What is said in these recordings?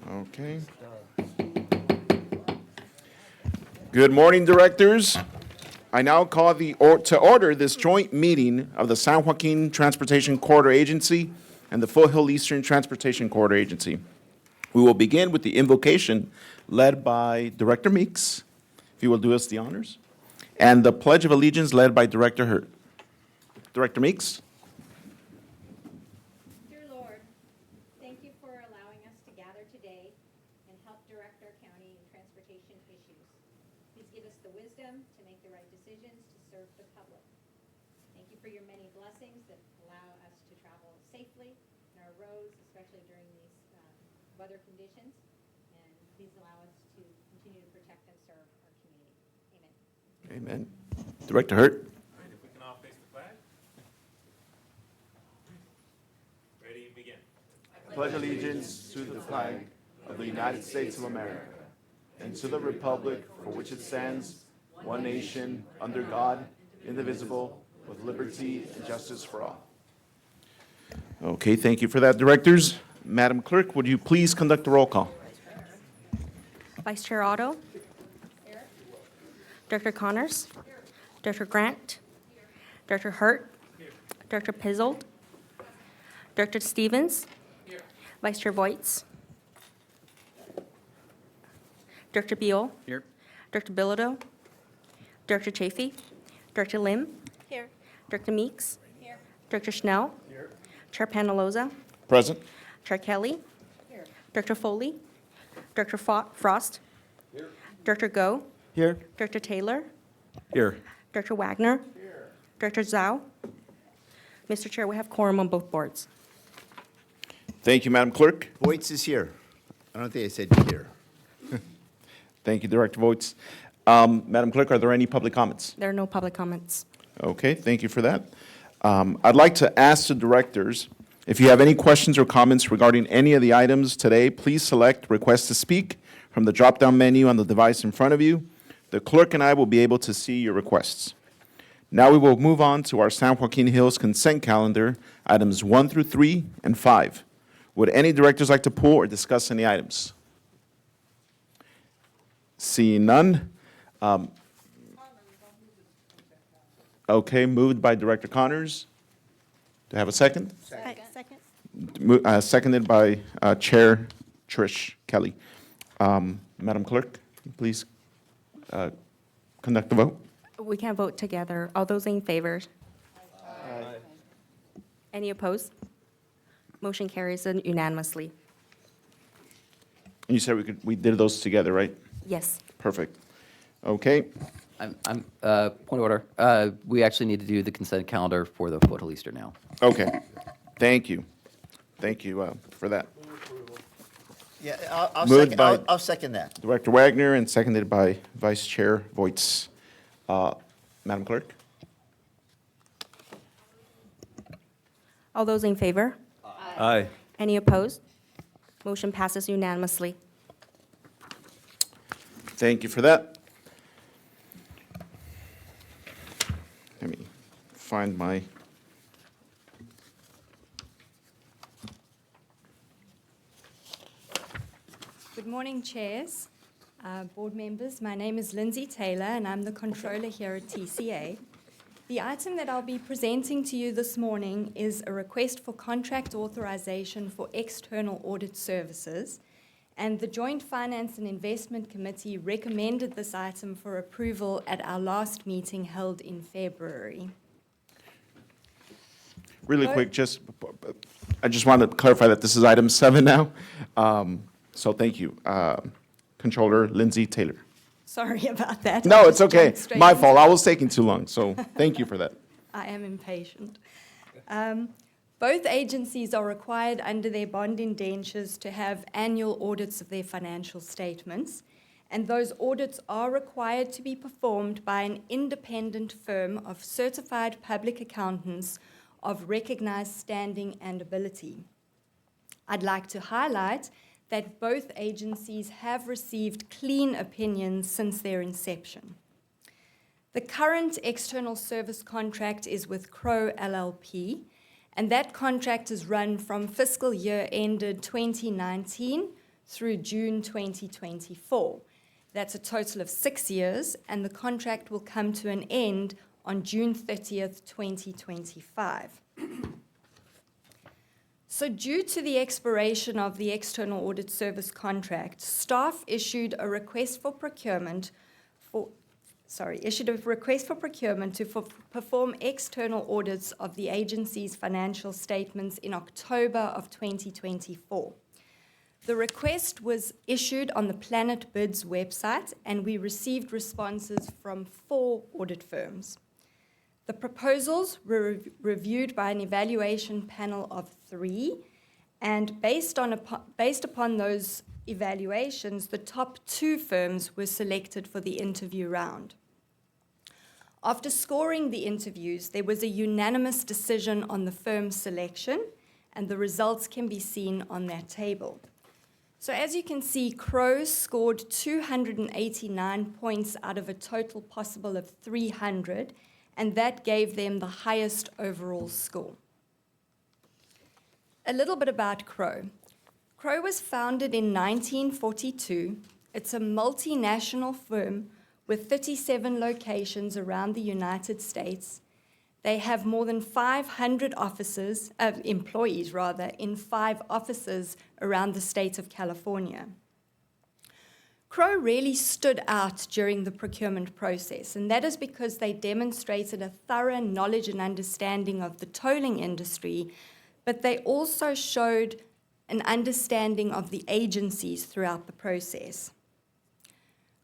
Okay. Good morning, directors. I now call to order this joint meeting of the San Joaquin Transportation Corridor Agency and the Foothill Eastern Transportation Corridor Agency. We will begin with the invocation led by Director Meeks, if you will do us the honors, and the Pledge of Allegiance led by Director Hurt. Director Meeks. Dear Lord, thank you for allowing us to gather today and help direct our county in transportation issues. Please give us the wisdom to make the right decisions to serve the public. Thank you for your many blessings that allow us to travel safely in our roads, especially during these weather conditions. And please allow us to continue to protect and serve our community. Amen. Amen. Director Hurt. All right, if we can all face the flag. Ready, begin. Pledge allegiance to the flag of the United States of America and to the republic for which it stands, one nation, under God, indivisible, with liberty and justice for all. Okay, thank you for that, directors. Madam Clerk, would you please conduct the roll call? Vice Chair Otto. Director Connors. Director Grant. Director Hurt. Director Pizzold. Director Stevens. Vice Chair Voights. Director Beal. Here. Director Bilodeau. Director Chafee. Director Lim. Here. Director Meeks. Here. Director Schnell. Here. Chair Panaloza. Present. Chair Kelly. Here. Director Foley. Director Frost. Here. Director Go. Here. Director Taylor. Here. Director Wagner. Director Zhao. Mr. Chair, we have quorum on both boards. Thank you, Madam Clerk. Voights is here. I don't think I said here. Thank you, Director Voights. Madam Clerk, are there any public comments? There are no public comments. Okay, thank you for that. I'd like to ask the directors, if you have any questions or comments regarding any of the items today, please select Request to Speak from the drop-down menu on the device in front of you. The clerk and I will be able to see your requests. Now we will move on to our San Joaquin Hills consent calendar, items 1 through 3 and 5. Would any directors like to pull or discuss any items? Seeing none. Okay, moved by Director Connors. Do I have a second? Second. Seconded by Chair Trish Kelly. Madam Clerk, please conduct the vote. We can vote together. All those in favor? Any opposed? Motion carries unanimously. And you said we did those together, right? Yes. Perfect. Okay, Point of order. We actually need to do the consent calendar for the Foothill Eastern now. okay. Thank you. Thank you for that. Yeah, I'll Moved second, by- I'll second that. Director Wagner and seconded by Vice Chair Voights. Madam Clerk? All those in favor? Aye. Any opposed? Motion passes unanimously. Thank you for that. Let me find my, Good morning, chairs, board members. My name is Lindsay Taylor, and I'm the controller here at TCA. The item that I'll be presenting to you this morning is a request for contract authorization for external audit services, and the Joint Finance and Investment Committee recommended this item for approval at our last meeting held in February. really quick, I just wanted to clarify that this is item 7 now. So thank you. Controller Lindsay Taylor. Sorry about that. No, I it's just okay. jumped straight My into fault. I was taking too long, so thank you for that. I am impatient. Both agencies are required under their bond indentures to have annual audits of their financial statements, and those audits are required to be performed by an independent firm of certified public accountants of recognized standing and ability. I'd like to highlight that both agencies have received clean opinions since their inception. The current external service contract is with Crow LLP, and that contract is run from fiscal year ended 2019 through June 2024. That's a total of 6 years, and the contract will come to an end on June 30th, 2025. So due to the expiration of the external audit service contract, staff issued a request for procurement to perform external audits of the agency's financial statements in October of 2024. The request was issued on the Planet Bids website, and we received responses from 4 audit firms. The proposals were reviewed by an evaluation panel of 3, and based upon those evaluations, the top 2 firms were selected for the interview round. After scoring the interviews, there was a unanimous decision on the firm selection, and the results can be seen on that table. So as you can see, Crowe scored 289 points out of a total possible of 300, and that gave them the highest overall score. A little bit about Crowe. Crowe was founded in 1942. It's a multinational firm with 37 locations around the United States. They have more than 500 employees in 5 offices around the state of California. Crowe really stood out during the procurement process, and that is because they demonstrated a thorough knowledge and understanding of the tolling industry, but they also showed an understanding of the agencies throughout the process.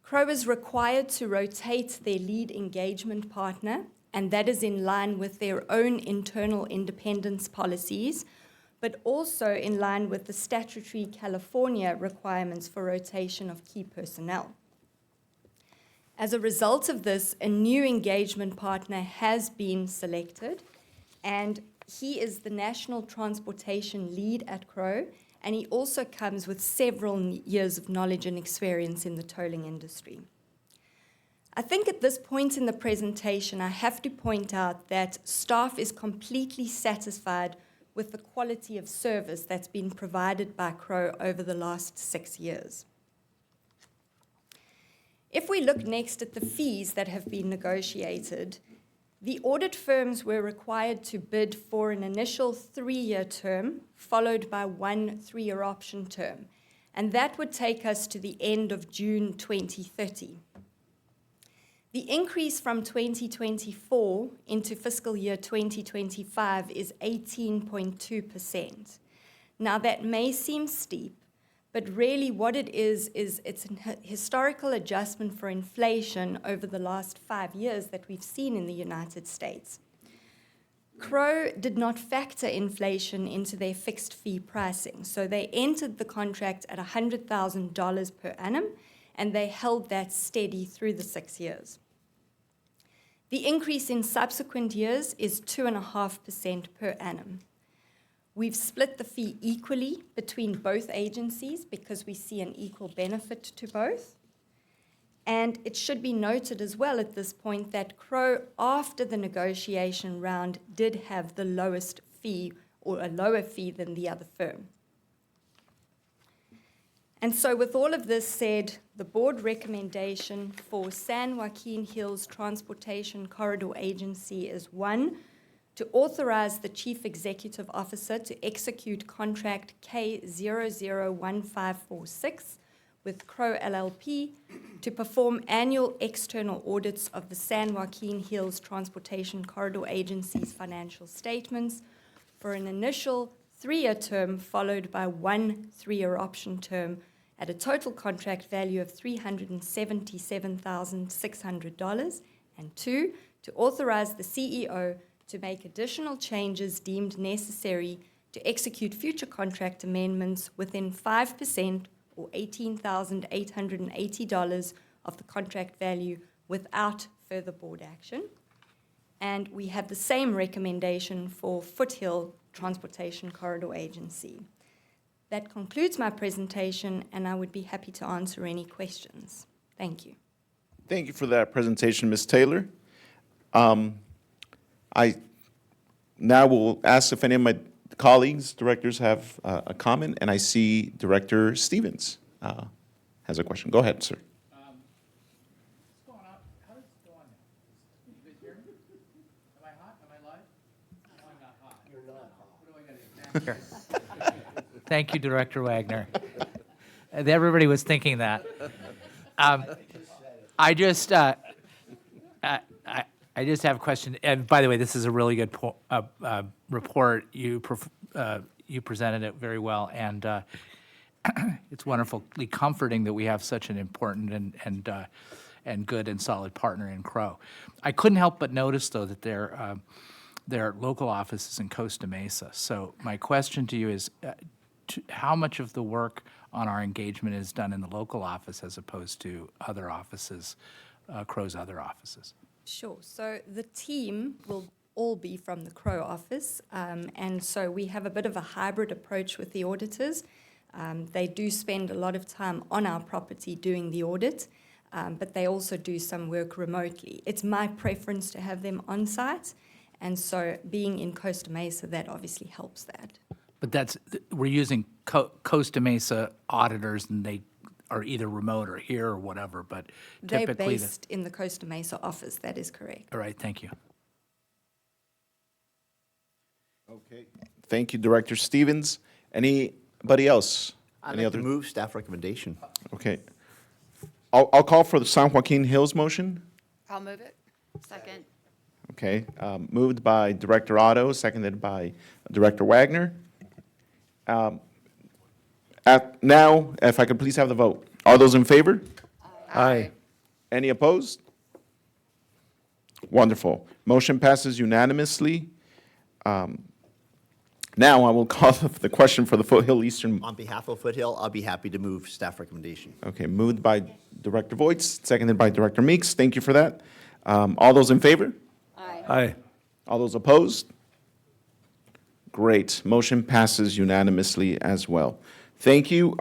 Crowe is required to rotate their lead engagement partner, and that is in line with their own internal independence policies, but also in line with the statutory California requirements for rotation of key personnel. As a result of this, a new engagement partner has been selected, and he is the National Transportation Lead at Crowe, and he also comes with several years of knowledge and experience in the tolling industry. I think at this point in the presentation, I have to point out that staff is completely satisfied with the quality of service that's been provided by Crowe over the last 6 years. If we look next at the fees that have been negotiated, the audit firms were required to bid for an initial 3-year term, followed by 1 3-year option term, and that would take us to the end of June 2030. The increase from 2024 into fiscal year 2025 is 18.2%. Now, that may seem steep, but really what it is it's a historical adjustment for inflation over the last 5 years that we've seen in the United States. Crowe did not factor inflation into their fixed fee pricing, so they entered the contract at $100,000 per annum, and they held that steady through the 6 years. The increase in subsequent years is 2.5% per annum. We've split the fee equally between both agencies because we see an equal benefit to both. And it should be noted as well at this point that Crowe, after the negotiation round, did have the lowest fee or a lower fee than the other firm. And so with all of this said, the board recommendation for San Joaquin Hills Transportation Corridor Agency is 1, to authorize the Chief Executive Officer to execute contract K001546 with Crowe LLP to perform annual external audits of the San Joaquin Hills Transportation Corridor Agency's financial statements for an initial 3-year term followed by 1 3-year option term at a total contract value of $377,600, and 2, to authorize the CEO to make additional changes deemed necessary to execute future contract amendments within 5% or $18,880 of the contract value without further board action. And we have the same recommendation for Foothill Transportation Corridor Agency. That concludes my presentation, and I would be happy to answer any questions. Thank you. Thank you for that presentation, Ms. Taylor. I now will ask if any of my colleagues, directors have a comment, and I see Director Stevens has a question. Go ahead, sir. What's going on? How does it go on now? You guys hear me? Am I hot? Am I live? No, I'm not hot. You're not hot. What do I gotta do? Thank you, Director Wagner. Everybody was thinking that. I just have a question. And by the way, this is a really good report. You presented it very well, and it's wonderfully comforting that we have such an important and good and solid partner in Crow. I couldn't help but notice, though, that their local office is in Costa Mesa. So my question to you is, how much of the work on our engagement is done in the local office as opposed to other offices, Crow's other offices? Sure. So the team will all be from the Crow office, and so we have a bit of a hybrid approach with the auditors. They do spend a lot of time on our property doing the audit, but they also do some work remotely. It's my preference to have them on site, and so being in Costa Mesa, that obviously helps that. But we're using Costa Mesa auditors, and they are either remote or here or whatever, but They're typically. based in the Costa Mesa office, that is correct. All right, thank you. Okay. Thank you, Director Stevens. Anybody else? I'd Any like to other? move staff recommendation. Okay. I'll call for the San Joaquin Hills motion. I'll move it. Second. Okay, moved by Director Otto, seconded by Director Wagner. Now, if I could please have the vote. All those in favor? Aye. Any opposed? Wonderful. Motion passes unanimously. Now I will call the question for the Foothill Eastern. On behalf of Foothill, I'll be happy to move staff recommendation. Okay, moved by Director Voits, seconded by Director Meeks. Thank you for that. All those in favor? Aye. All those opposed? Great. Motion passes unanimously as well. Thank you.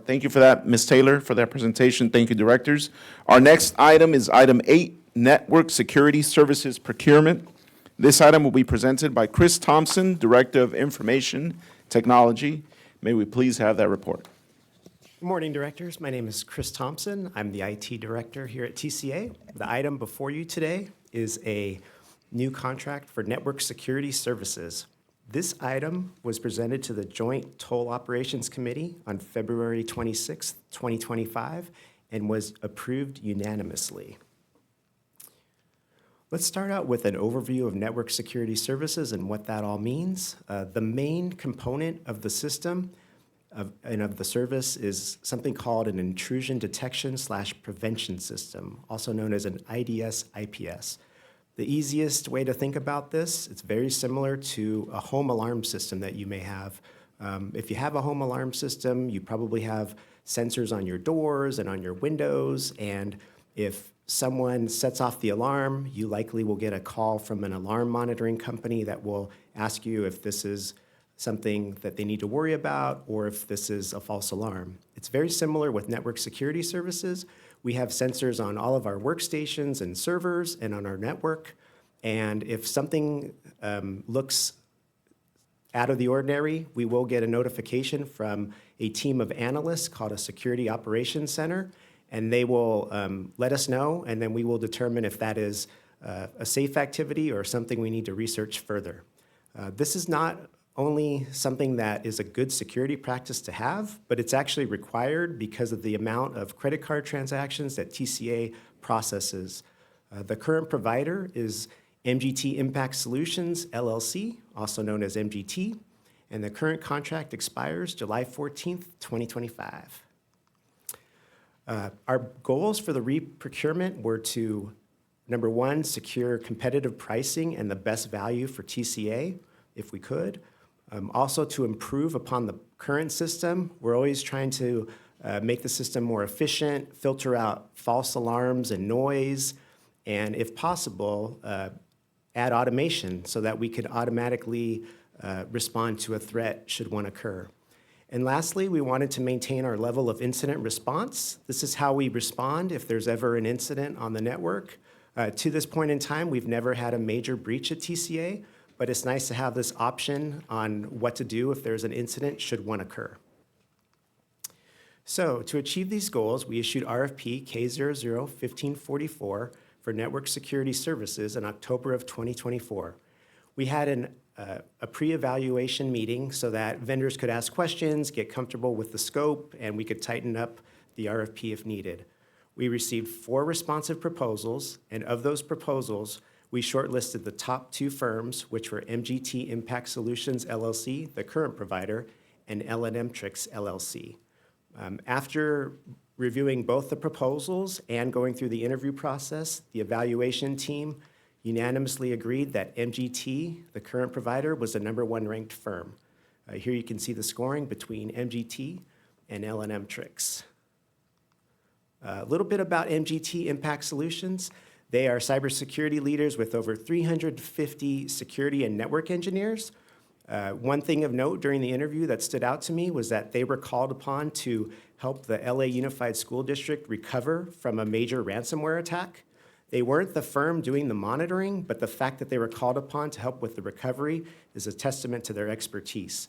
Thank you for that, Ms. Taylor, for that presentation. Thank you, directors. Our next item is item 8, Network Security Services Procurement. This item will be presented by Chris Thompson, Director of Information Technology. May we please have that report? Good morning, directors. My name is Chris Thompson. I'm the IT director here at TCA. The item before you today is a new contract for network security services. This item was presented to the Joint Toll Operations Committee on February 26, 2025, and was approved unanimously. Let's start out with an overview of network security services and what that all means. The main component of the system and of the service is something called an intrusion detection/prevention system, also known as an IDS/IPS. The easiest way to think about this, it's very similar to a home alarm system that you may have. If you have a home alarm system, you probably have sensors on your doors and on your windows, and if someone sets off the alarm, you likely will get a call from an alarm monitoring company that will ask you if this is something that they need to worry about or if this is a false alarm. It's very similar with network security services. We have sensors on all of our workstations and servers and on our network. And if something looks out of the ordinary, we will get a notification from a team of analysts called a Security Operations Center, and they will let us know, and then we will determine if that is a safe activity or something we need to research further. This is not only something that is a good security practice to have, but it's actually required because of the amount of credit card transactions that TCA processes. The current provider is MGT Impact Solutions, LLC, also known as MGT, and the current contract expires July 14th, 2025. Our goals for the re-procurement were to, number one, secure competitive pricing and the best value for TCA, if we could. Also to improve upon the current system. We're always trying to make the system more efficient, filter out false alarms and noise, and if possible, add automation so that we could automatically respond to a threat should one occur. And lastly, we wanted to maintain our level of incident response. This is how we respond if there's ever an incident on the network. To this point in time, we've never had a major breach at TCA, but it's nice to have this option on what to do if there's an incident should one occur. So to achieve these goals, we issued RFP K001544 for network security services in October of 2024. We had a pre-evaluation meeting so that vendors could ask questions, get comfortable with the scope, and we could tighten up the RFP if needed. We received 4 responsive proposals, and of those proposals, we shortlisted the top 2 firms, which were MGT Impact Solutions LLC, the current provider, and L&M Trix LLC. After reviewing both the proposals and going through the interview process, the evaluation team unanimously agreed that MGT, the current provider, was the #1 ranked firm. Here you can see the scoring between MGT and L&M Trix. A little bit about MGT Impact Solutions. They are cybersecurity leaders with over 350 security and network engineers. One thing of note during the interview that stood out to me was that they were called upon to help the LA Unified School District recover from a major ransomware attack. They weren't the firm doing the monitoring, but the fact that they were called upon to help with the recovery is a testament to their expertise.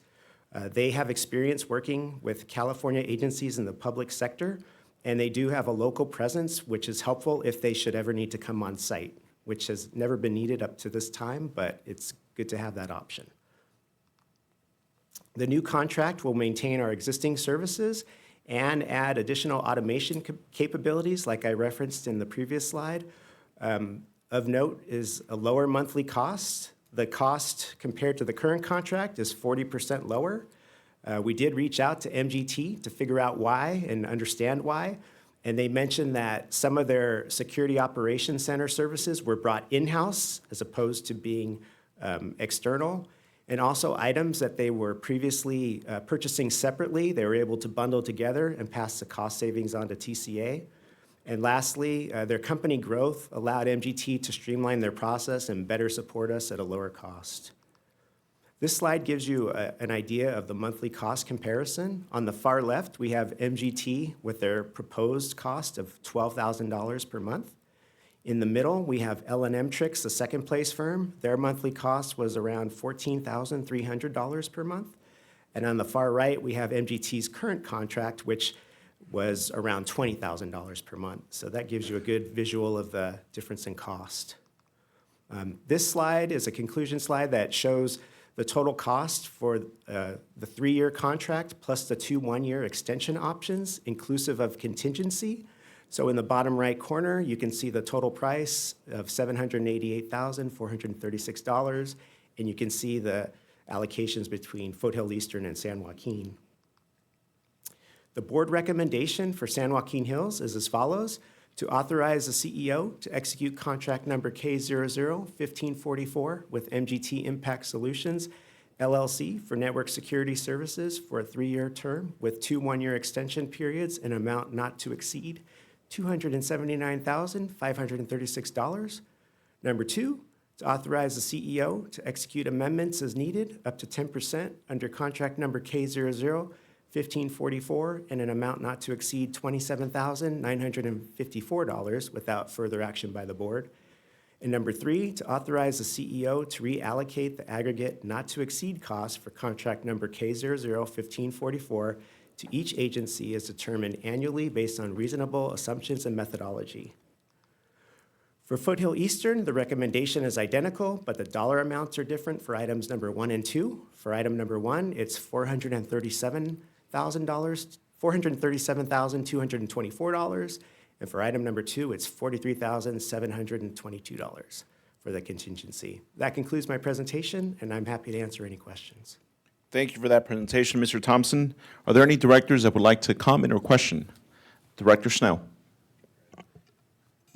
They have experience working with California agencies in the public sector, and they do have a local presence, which is helpful if they should ever need to come on site, which has never been needed up to this time, but it's good to have that option. The new contract will maintain our existing services and add additional automation capabilities like I referenced in the previous slide. Of note is a lower monthly cost. The cost compared to the current contract is 40% lower. We did reach out to MGT to figure out why and understand why, and they mentioned that some of their security operations center services were brought in-house as opposed to being external. And also items that they were previously purchasing separately, they were able to bundle together and pass the cost savings on to TCA. And lastly, their company growth allowed MGT to streamline their process and better support us at a lower cost. This slide gives you an idea of the monthly cost comparison. On the far left, we have MGT with their proposed cost of $12,000 per month. In the middle, we have L&M Trix, the second place firm. Their monthly cost was around $14,300 per month. And on the far right, we have MGT's current contract, which was around $20,000 per month. So that gives you a good visual of the difference in cost. This slide is a conclusion slide that shows the total cost for the 3-year contract plus the 2 1-year extension options, inclusive of contingency. So in the bottom right corner, you can see the total price of $788,436, and you can see the allocations between Foothill Eastern and San Joaquin. The board recommendation for San Joaquin Hills is as follows: to authorize the CEO to execute contract number K001544 with MGT Impact Solutions, LLC, for network security services for a 3-year term with 2 1-year extension periods in amount not to exceed $279,536. Number 2, to authorize the CEO to execute amendments as needed up to 10% under contract number K001544 in an amount not to exceed $27,954 without further action by the board. And number 3, to authorize the CEO to reallocate the aggregate not to exceed cost for contract number K001544 to each agency as determined annually based on reasonable assumptions and methodology. For Foothill Eastern, the recommendation is identical, but the dollar amounts are different for items number 1 and 2. For item number 1, it's $437,224, and for item number 2, it's $43,722 for the contingency. That concludes my presentation, and I'm happy to answer any questions. Thank you for that presentation, Mr. Thompson. Are there any directors that would like to comment or question? Director Schnell.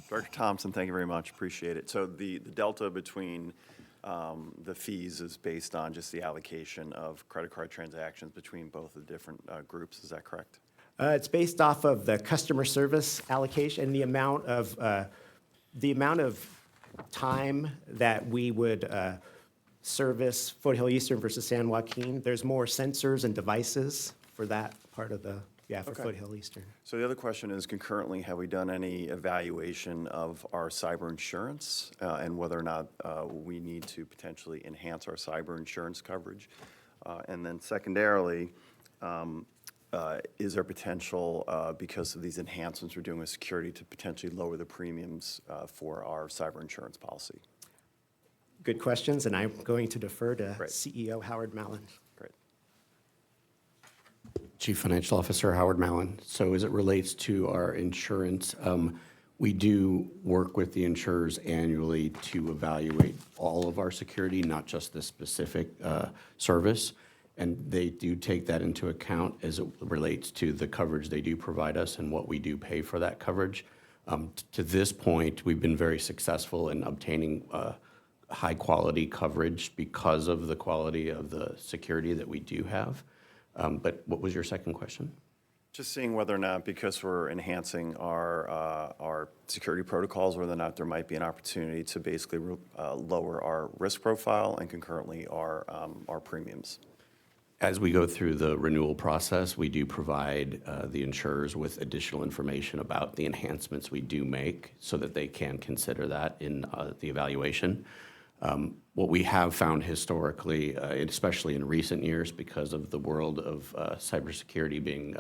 Director Thompson, thank you very much. Appreciate it. So the delta between the fees is based on just the allocation of credit card transactions between both the different groups. Is that correct? It's based off of the customer service allocation, the amount of time that we would service Foothill Eastern versus San Joaquin. There's more sensors and devices for that part of the Yeah, for Okay. Foothill Eastern. So the other question is, concurrently, have we done any evaluation of our cyber insurance and whether or not we need to potentially enhance our cyber insurance coverage? And then secondarily, is there potential, because of these enhancements we're doing with security, to potentially lower the premiums for our cyber insurance policy? Good questions, and I'm going to defer to Great. CEO Howard Mallon. Great. Chief Financial Officer Howard Mallon. So as it relates to our insurance, we do work with the insurers annually to evaluate all of our security, not just this specific service. And they do take that into account as it relates to the coverage they do provide us and what we do pay for that coverage. To this point, we've been very successful in obtaining high-quality coverage because of the quality of the security that we do have. But what was your second question? Just seeing whether or not, because we're enhancing our security protocols, whether or not there might be an opportunity to basically lower our risk profile and concurrently our premiums. As we go through the renewal process, we do provide the insurers with additional information about the enhancements we do make so that they can consider that in the evaluation. What we have found historically, especially in recent years, because of the world of cybersecurity being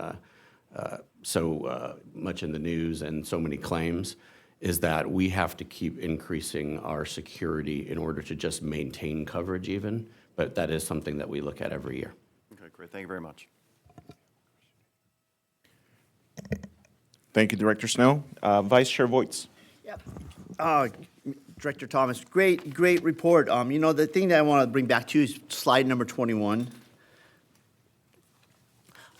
so much in the news and so many claims, is that we have to keep increasing our security in order to just maintain coverage even, but that is something that we look at every year. Okay, great. Thank you very much. Thank you, Director Snow. Vice Chair Voights. Director Thomas, great report. You know, the thing that I want to bring back to you is slide number 21.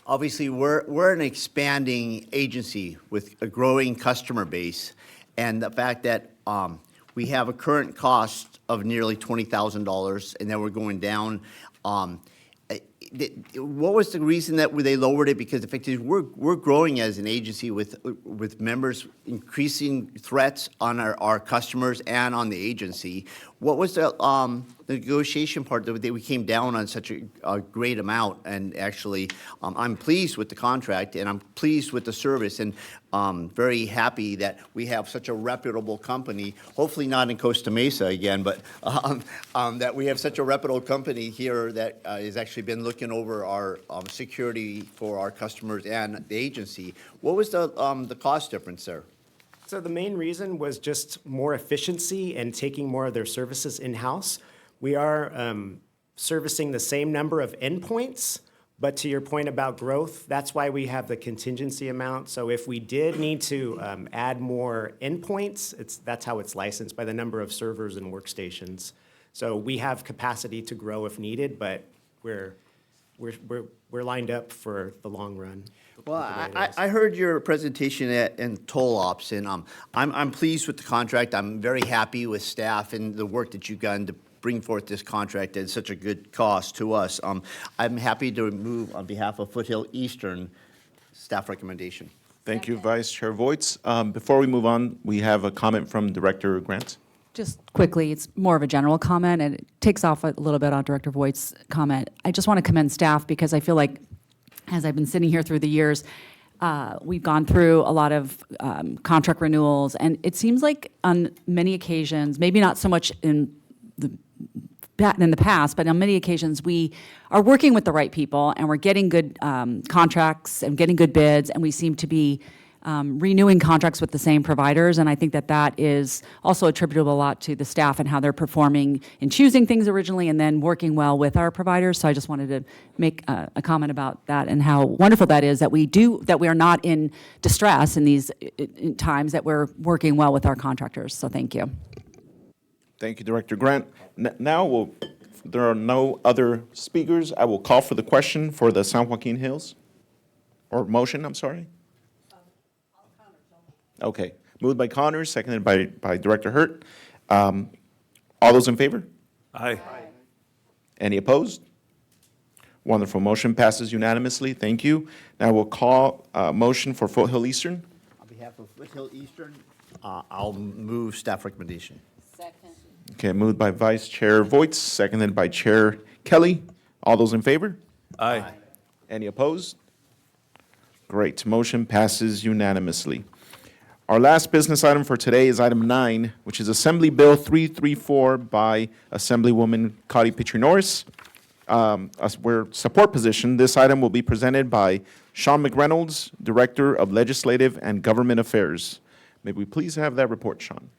Obviously, we're an expanding agency with a growing customer base, and the fact that we have a current cost of nearly $20,000, and then we're going down. What was the reason that they lowered it? Because effectively, we're growing as an agency with members, increasing threats on our customers and on the agency. What was the negotiation part that we came down on such a great amount? And actually, I'm pleased with the contract, and I'm pleased with the service, and very happy that we have such a reputable company, hopefully not in Costa Mesa again, but that we have such a reputable company here that has actually been looking over our security for our customers and the agency. What was the cost difference there? So the main reason was just more efficiency and taking more of their services in-house. We are servicing the same number of endpoints, but to your point about growth, that's why we have the contingency amount. So if we did need to add more endpoints, that's how it's licensed, by the number of servers and workstations. So we have capacity to grow if needed, but we're lined up for the long run. Well, I heard your presentation in Toll Ops, and I'm pleased with the contract. I'm very happy with staff and the work that you've done to bring forth this contract at such a good cost to us. I'm happy to move on behalf of Foothill Eastern staff recommendation. Thank you, Vice Chair Voights. Before we move on, we have a comment from Director Grant. Just quickly, it's more of a general comment, and it takes off a little bit on Director Voigt's comment. I just want to commend staff because I feel like, as I've been sitting here through the years, we've gone through a lot of contract renewals, and it seems like on many occasions, maybe not so much in the past, but on many occasions, we are working with the right people, and we're getting good contracts and getting good bids, and we seem to be renewing contracts with the same providers, and I think that is also attributable a lot to the staff and how they're performing in choosing things originally and then working well with our providers. So I just wanted to make a comment about that and how wonderful that is that we are not in distress in these times, that we're working well with our contractors. So thank you. Thank you, Director Grant. Now, there are no other speakers. I will call for the question for the San Joaquin Hills, or motion, I'm sorry. Okay, moved by Connors, seconded by Director Hurt. All those in favor? Aye. Any opposed? Wonderful, motion passes unanimously, thank you. Now we'll call motion for Foothill Eastern. On behalf of Foothill Eastern, I'll move staff recommendation. Okay, moved by Vice Chair Voights, seconded by Chair Kelly. All those in favor? Aye. Any opposed? Great. Motion passes unanimously. Our last business item for today is item 9, which is Assembly Bill 334 by Assemblywoman Cotty Petrie Norris. Where support position, this item will be presented by Sean McReynolds, Director of Legislative and Government Affairs. May we please have that report, Sean?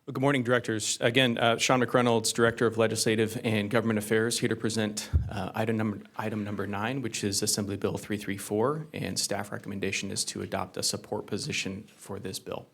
Well, good morning, directors. Again, Sean McReynolds, Director of Legislative and Government Affairs, here to present item number 9, which is Assembly Bill 334, and staff recommendation is to adopt a support position for this bill.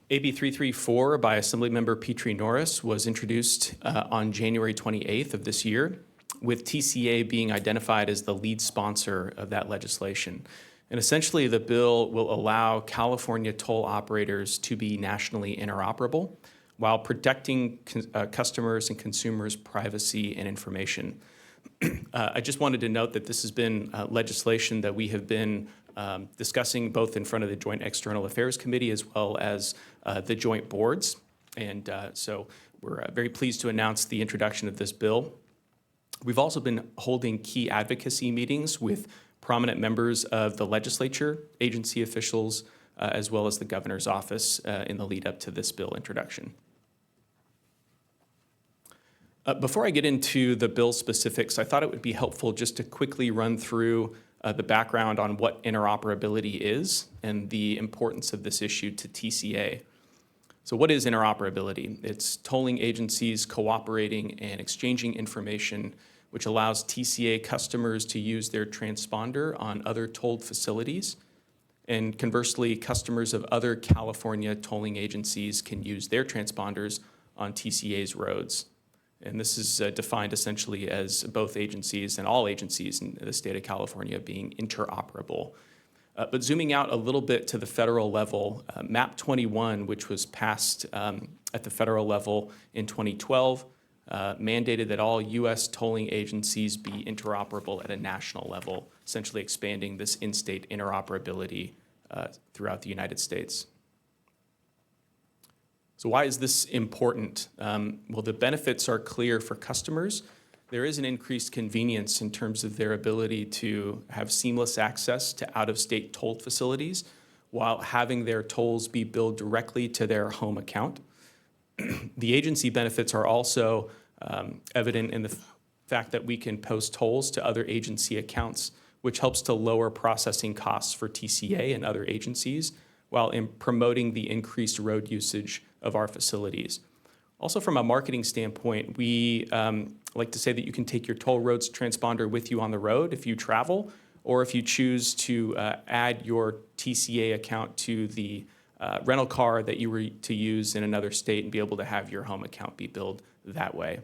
AB 334 by Assemblymember Petrie Norris was introduced on January 28th of this year, with TCA being identified as the lead sponsor of that legislation. And essentially, the bill will allow California toll operators to be nationally interoperable while protecting customers and consumers' privacy and information. I just wanted to note that this has been legislation that we have been discussing both in front of the Joint External Affairs Committee as well as the joint boards. And so we're very pleased to announce the introduction of this bill. We've also been holding key advocacy meetings with prominent members of the legislature, agency officials, as well as the governor's office in the lead up to this bill introduction. Before I get into the bill specifics, I thought it would be helpful just to quickly run through the background on what interoperability is and the importance of this issue to TCA. So what is interoperability? It's tolling agencies cooperating and exchanging information which allows TCA customers to use their transponder on other tolled facilities. And conversely, customers of other California tolling agencies can use their transponders on TCA's roads. And this is defined essentially as both agencies and all agencies in the state of California being interoperable. But zooming out a little bit to the federal level, MAP 21, which was passed at the federal level in 2012, mandated that all U.S. tolling agencies be interoperable at a national level, essentially expanding this in-state interoperability throughout the United States. So why is this important? Well, the benefits are clear for customers. There is an increased convenience in terms of their ability to have seamless access to out-of-state tolled facilities while having their tolls be billed directly to their home account. The agency benefits are also evident in the fact that we can post tolls to other agency accounts, which helps to lower processing costs for TCA and other agencies while promoting the increased road usage of our facilities. Also, from a marketing standpoint, we like to say that you can take your toll roads transponder with you on the road if you travel, or if you choose to add your TCA account to the rental car that you were to use in another state and be able to have your home account be billed that way.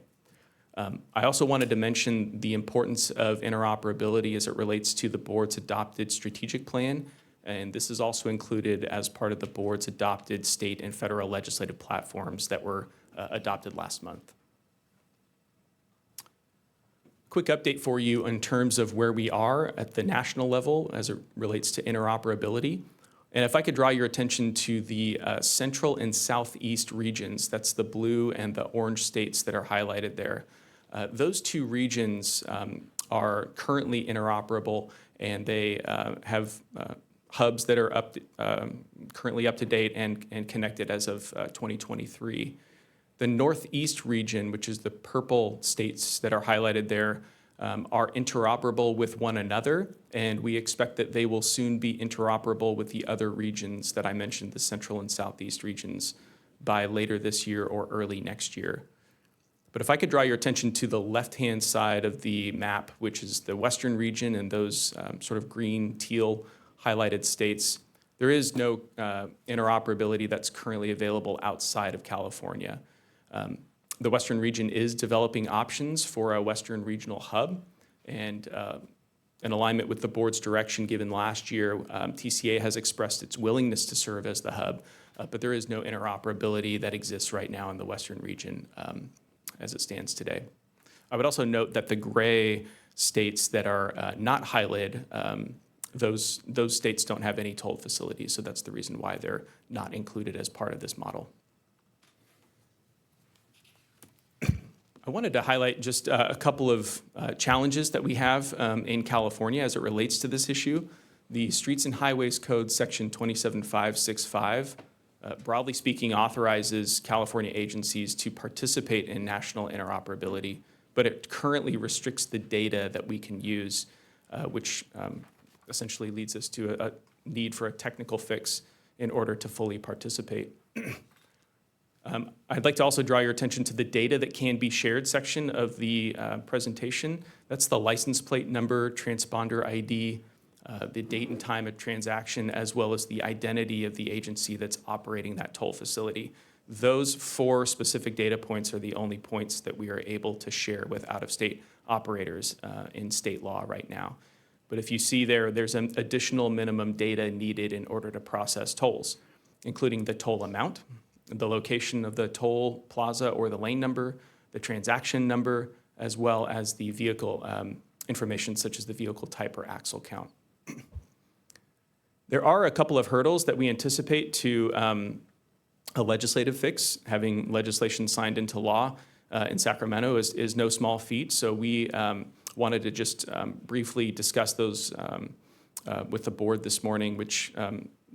I also wanted to mention the importance of interoperability as it relates to the board's adopted strategic plan, and this is also included as part of the board's adopted state and federal legislative platforms that were adopted last month. Quick update for you in terms of where we are at the national level as it relates to interoperability. And if I could draw your attention to the central and southeast regions, that's the blue and the orange states that are highlighted there. Those two regions are currently interoperable, and they have hubs that are currently up to date and connected as of 2023. The northeast region, which is the purple states that are highlighted there, are interoperable with one another, and we expect that they will soon be interoperable with the other regions that I mentioned, the central and southeast regions, by later this year or early next year. But if I could draw your attention to the left-hand side of the map, which is the western region and those sort of green, teal highlighted states, there is no interoperability that's currently available outside of California. The western region is developing options for a western regional hub, and in alignment with the board's direction given last year, TCA has expressed its willingness to serve as the hub, but there is no interoperability that exists right now in the western region as it stands today. I would also note that the gray states that are not highlighted, those states don't have any toll facilities, so that's the reason why they're not included as part of this model. I wanted to highlight just a couple of challenges that we have in California as it relates to this issue. The Streets and Highways Code, Section 27565, broadly speaking, authorizes California agencies to participate in national interoperability, but it currently restricts the data that we can use, which essentially leads us to a need for a technical fix in order to fully participate. I'd like to also draw your attention to the data that can be shared section of the presentation. That's the license plate number, transponder ID, the date and time of transaction, as well as the identity of the agency that's operating that toll facility. Those 4 specific data points are the only points that we are able to share with out-of-state operators in state law right now. But if you see there's an additional minimum data needed in order to process tolls, including the toll amount, the location of the toll plaza or the lane number, the transaction number, as well as the vehicle information such as the vehicle type or axle count. There are a couple of hurdles that we anticipate to a legislative fix. Having legislation signed into law in Sacramento is no small feat, so we wanted to just briefly discuss those with the board this morning, which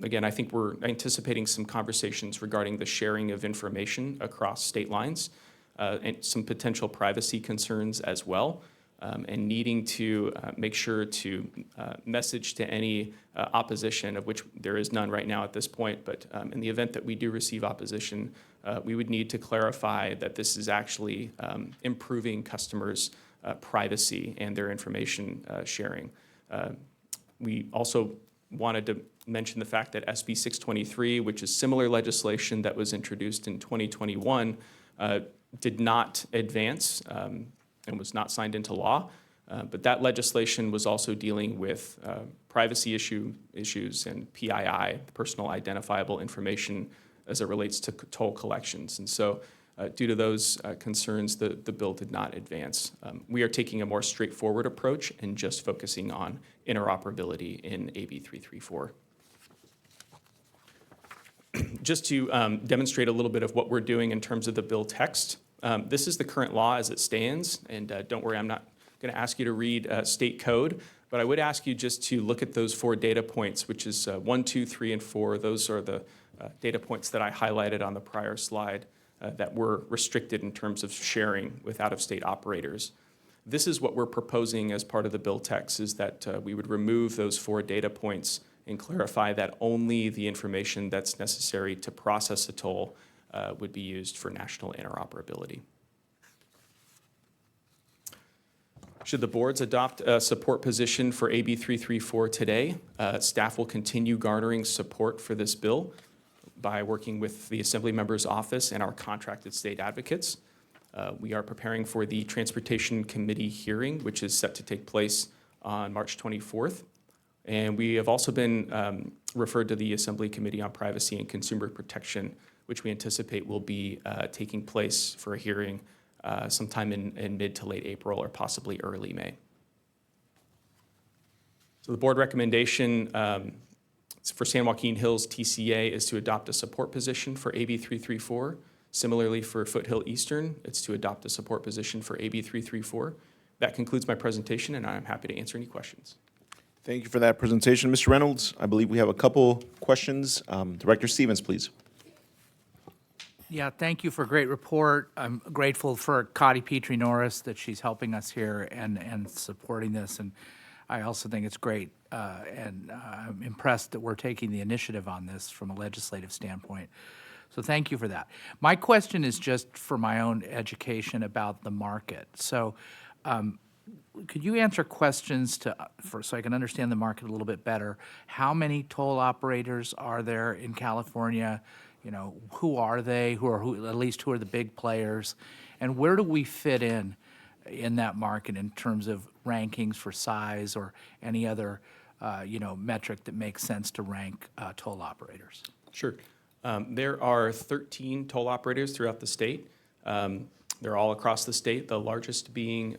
again, I think we're anticipating some conversations regarding the sharing of information across state lines and some potential privacy concerns as well, and needing to make sure to message to any opposition, of which there is none right now at this point, but in the event that we do receive opposition, we would need to clarify that this is actually improving customers' privacy and their information sharing. We also wanted to mention the fact that SB 623, which is similar legislation that was introduced in 2021, did not advance and was not signed into law. But that legislation was also dealing with privacy issues and PII, personal identifiable information, as it relates to toll collections. And so due to those concerns, the bill did not advance. We are taking a more straightforward approach and just focusing on interoperability in AB 334. Just to demonstrate a little bit of what we're doing in terms of the bill text, this is the current law as it stands, and don't worry, I'm not going to ask you to read state code, but I would ask you just to look at those 4 data points, which is 1, 2, 3, and 4. Those are the data points that I highlighted on the prior slide that were restricted in terms of sharing with out-of-state operators. This is what we're proposing as part of the bill text, is that we would remove those 4 data points and clarify that only the information that's necessary to process a toll would be used for national interoperability. Should the boards adopt a support position for AB 334 today, staff will continue garnering support for this bill by working with the Assembly Member's Office and our contracted state advocates. We are preparing for the Transportation Committee hearing, which is set to take place on March 24th. And we have also been referred to the Assembly Committee on Privacy and Consumer Protection, which we anticipate will be taking place for a hearing sometime in mid to late April or possibly early May. So the board recommendation for San Joaquin Hills TCA is to adopt a support position for AB 334. Similarly, for Foothill Eastern, it's to adopt a support position for AB 334. That concludes my presentation, and I'm happy to answer any questions. Thank you for that presentation. Mr. Reynolds, I believe we have a couple questions. Director Stevens, please. Yeah, thank you for a great report. I'm grateful for Connie Petrie Norris that she's helping us here and supporting this. And I also think it's great, and I'm impressed that we're taking the initiative on this from a legislative standpoint. So thank you for that. My question is just for my own education about the market. So could you answer questions so I can understand the market a little bit better? How many toll operators are there in California? You know, who are they? Who at least who are the big players? And where do we fit in that market in terms of rankings for size or any other, metric that makes sense to rank toll operators? Sure. There are 13 toll operators throughout the state. They're all across the state, the largest being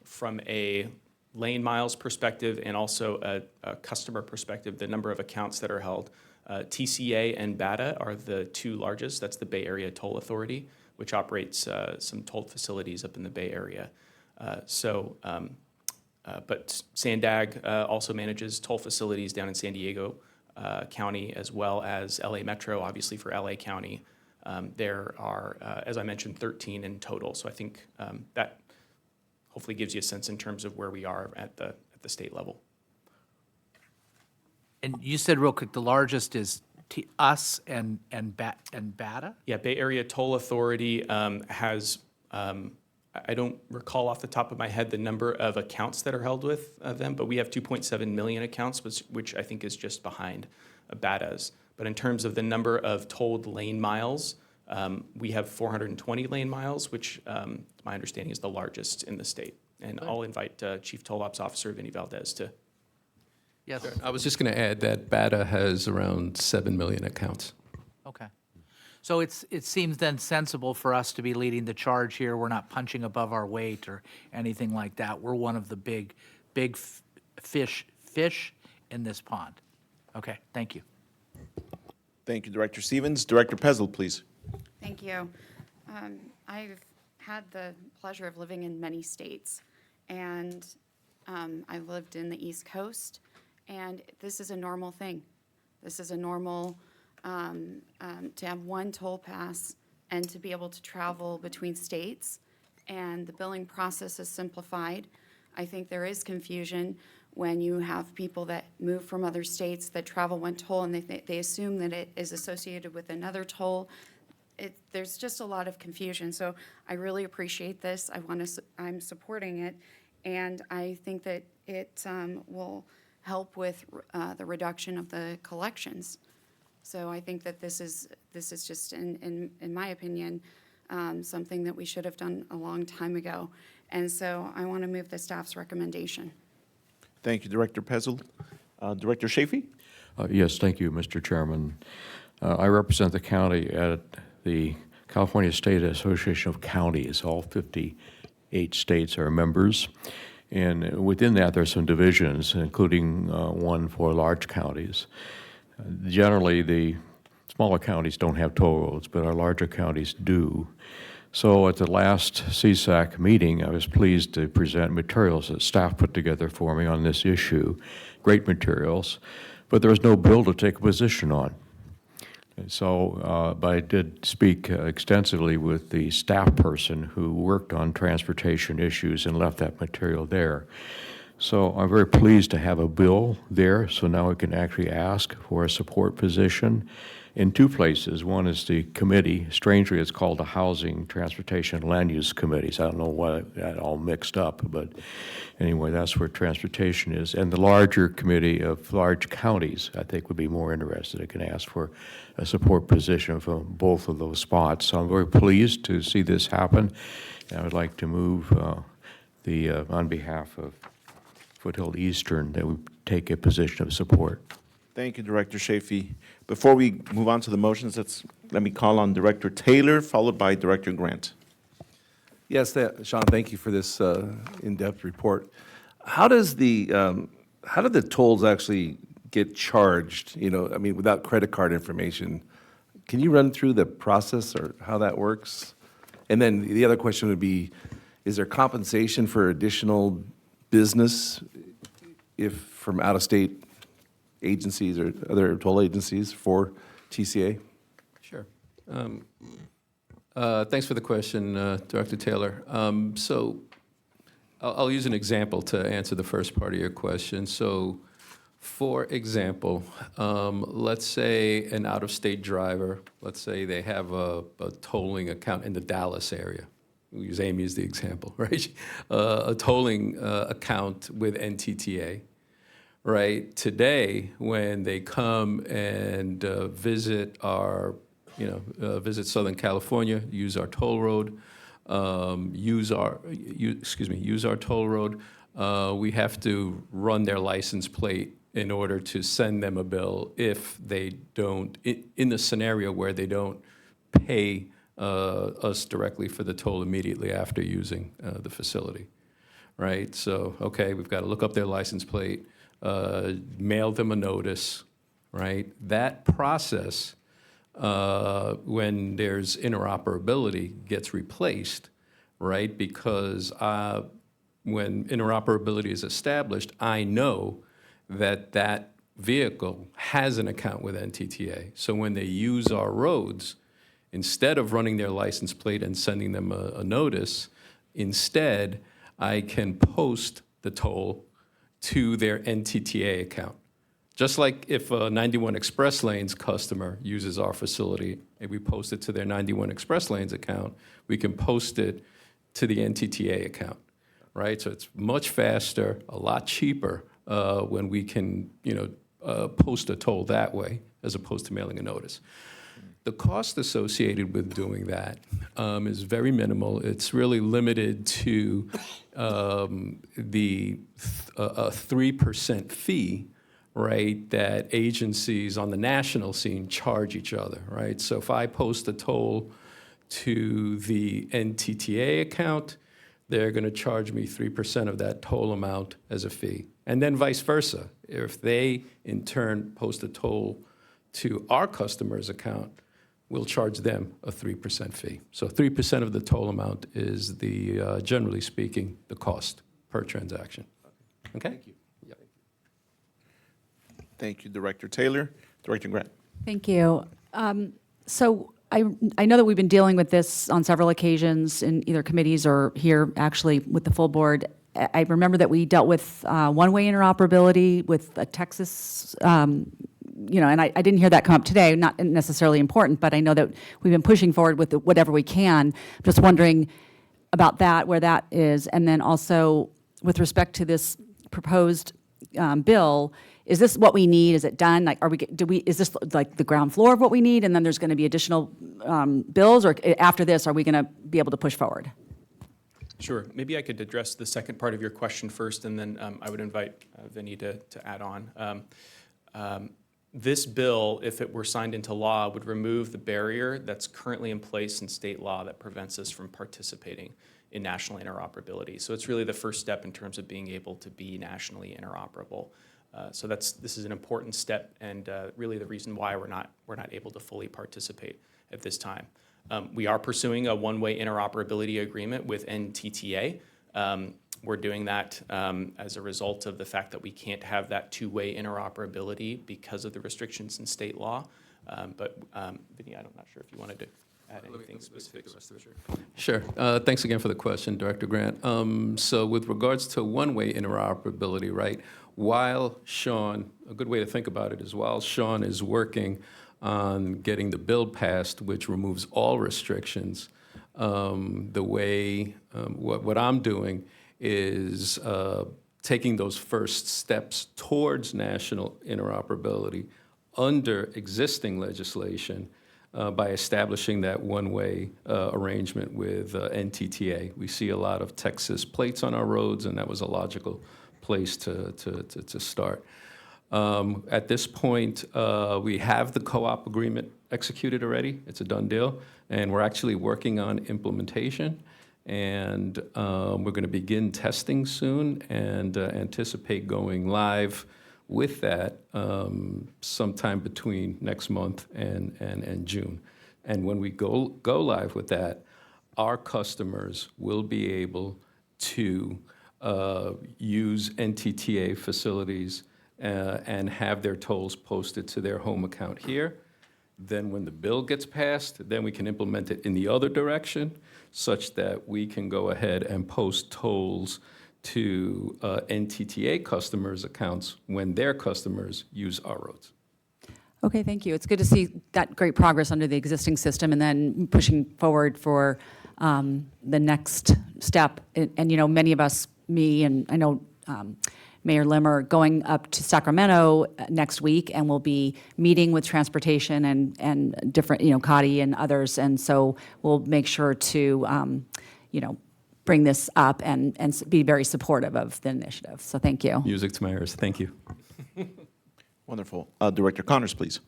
from a lane miles perspective and also a customer perspective, the number of accounts that are held. TCA and BATA are the 2 largest. That's the Bay Area Toll Authority. which operates some toll facilities up in the Bay Area. But Sandag also manages toll facilities down in San Diego County, as well as LA Metro, obviously for LA County. There are, as I mentioned, 13 in total. So I think that hopefully gives you a sense in terms of where we are at the state level. And you said real quick, the largest is us and BATA? Yeah, Bay Area Toll Authority has, I don't recall off the top of my head the number of accounts that are held with them, but we have 2.7 million accounts, which I think is just behind BATA's. But in terms of the number of tolled lane miles, we have 420 lane miles, which my understanding is the largest in the state. And I'll invite Chief Toll Ops Officer Vinny Valdez to. Yes. I was just going to add that BATA has around 7 million accounts. Okay. So it seems then sensible for us to be leading the charge here. We're not punching above our weight or anything like that. We're one of the big fish in this pond. Okay, thank you. Thank you, Director Stevens. Director Pezel, please. Thank you. I've had the pleasure of living in many states, and I've lived in the East Coast, and this is a normal thing. This is a normal, to have one toll pass and to be able to travel between states, and the billing process is simplified. I think there is confusion when you have people that move from other states that travel one toll and they assume that it is associated with another toll. There's just a lot of confusion. So I really appreciate this. I'm supporting it, and I think that it will help with the reduction of the collections. So I think that this is just, in my opinion, something that we should have done a long time ago. And so I want to move the staff's recommendation. Thank you, Director Pezel. Director Chafee? Yes, thank you, Mr. Chairman. I represent the county at the California State Association of Counties. All 58 states are members. And within that, there are some divisions, including one for large counties. Generally, the smaller counties don't have toll roads, but our larger counties do. So at the last CSAC meeting, I was pleased to present materials that staff put together for me on this issue, great materials, but there was no bill to take a position on. And so, but I did speak extensively with the staff person who worked on transportation issues and left that material there. So I'm very pleased to have a bill there, so now we can actually ask for a support position in two places. One is the committee. Strangely, it's called the Housing, Transportation, and Land Use Committees. I don't know why that all mixed up, but anyway, that's where transportation is. And the larger committee of large counties, I think, would be more interested. It can ask for a support position from both of those spots. So I'm very pleased to see this happen. And I would like to move on behalf of Foothill Eastern that we take a position of support. Thank you, Director Chafee. Before we move on to the motions, let me call on Director Taylor, followed by Director Grant. Yes, Sean, thank you for this in-depth report. How do the tolls actually get charged, I mean, without credit card information? Can you run through the process or how that works? And then the other question would be, is there compensation for additional business if from out-of-state agencies or other toll agencies for TCA? Sure. Thanks for the question, Director Taylor. So I'll use an example to answer the first part of your question. So for example, let's say an out-of-state driver, let's say they have a tolling account in the Dallas area. We'll use Amy as the example, right? A tolling account with NTTA. Right, today, when they come and visit visit Southern California, use our toll road, use our toll road, we have to run their license plate in order to send them a bill if they don't, in the scenario where they don't pay us directly for the toll immediately after using the facility, right? So, okay, we've got to look up their license plate, mail them a notice, right? That process when there's interoperability gets replaced, right? Because when interoperability is established, I know that that vehicle has an account with NTTA. So when they use our roads, instead of running their license plate and sending them a notice, instead, I can post the toll to their NTTA account. Just like if a 91 Express Lanes customer uses our facility and we post it to their 91 Express Lanes account, we can post it to the NTTA account, right? So it's much faster, a lot cheaper when we can, post a toll that way as opposed to mailing a notice. The cost associated with doing that is very minimal. It's really limited to a 3% fee, right, that agencies on the national scene charge each other, right? So if I post a toll to the NTTA account, they're going to charge me 3% of that toll amount as a fee. And then vice versa. If they, in turn, post a toll to our customer's account, we'll charge them a 3% fee. So 3% of the toll amount is generally speaking, the cost per transaction. Okay? Thank you. Yep. Thank you, Director Taylor. Director Grant. Thank you. So I know that we've been dealing with this on several occasions in either committees or here actually with the full board. I remember that we dealt with one-way interoperability with Texas, and I didn't hear that come up today, not necessarily important, but I know that we've been pushing forward with whatever we can. Just wondering about that, where that is, and then also with respect to this proposed bill, is this what we need? Is it done? Like, is this like the ground floor of what we need, and then there's going to be additional bills, or after this, are we going to be able to push forward? Sure. Maybe I could address the second part of your question first, and then I would invite Vinny to add on. This bill, if it were signed into law, would remove the barrier that's currently in place in state law that prevents us from participating in national interoperability. So it's really the first step in terms of being able to be nationally interoperable. So this is an important step, and really the reason why we're not able to fully participate at this time. We are pursuing a one-way interoperability agreement with NTTA. We're doing that as a result of the fact that we can't have that two-way interoperability because of the restrictions in state law. But Vinny, I'm not sure if you wanted to add anything specific. Sure. Thanks again for the question, Director Grant. So with regards to one-way interoperability, right, while Sean, a good way to think about it is while Sean is working on getting the bill passed, which removes all restrictions, the way, what I'm doing is taking those first steps towards national interoperability under existing legislation by establishing that one-way arrangement with NTTA. We see a lot of Texas plates on our roads, and that was a logical place to start. At this point, we have the co-op agreement executed already. It's a done deal, and we're actually working on implementation. And we're going to begin testing soon and anticipate going live with that sometime between next month and June. And when we go live with that, our customers will be able to use NTTA facilities and have their tolls posted to their home account here. Then when the bill gets passed, then we can implement it in the other direction, such that we can go ahead and post tolls to NTTA customers' accounts when their customers use our roads. Okay, thank you. It's good to see that great progress under the existing system and then pushing forward for the next step. And many of us, me and I know Mayor Limmer, going up to Sacramento next week, and we'll be meeting with transportation and different, COTI and others. And so we'll make sure to, bring this up and be very supportive of the initiative. So thank you. Music to my ears. Thank you. Wonderful. Director Connors, please.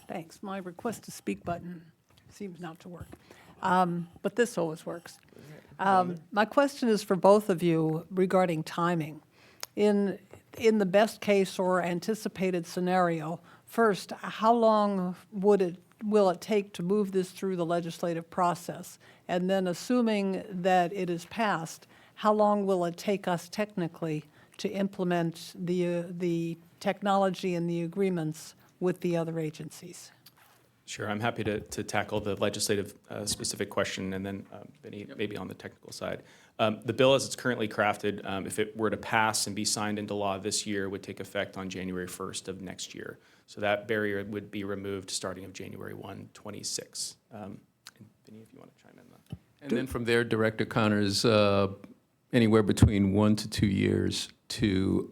Thanks. My request to speak button seems not to work, but this always works. My question is for both of you regarding timing. In in the best case or anticipated scenario, first, how long will it take to move this through the legislative process? And then assuming that it is passed, how long will it take us technically to implement the technology and the agreements with the other agencies? Sure, I'm happy to tackle the legislative specific question, and then Vinny, maybe on the technical side. The bill as it's currently crafted, if it were to pass and be signed into law this year, would take effect on January 1st of next year. So that barrier would be removed starting of January 1, 26. Vinny, if you want to chime in on that. And then from there, Director Connors, anywhere between 1 to 2 years to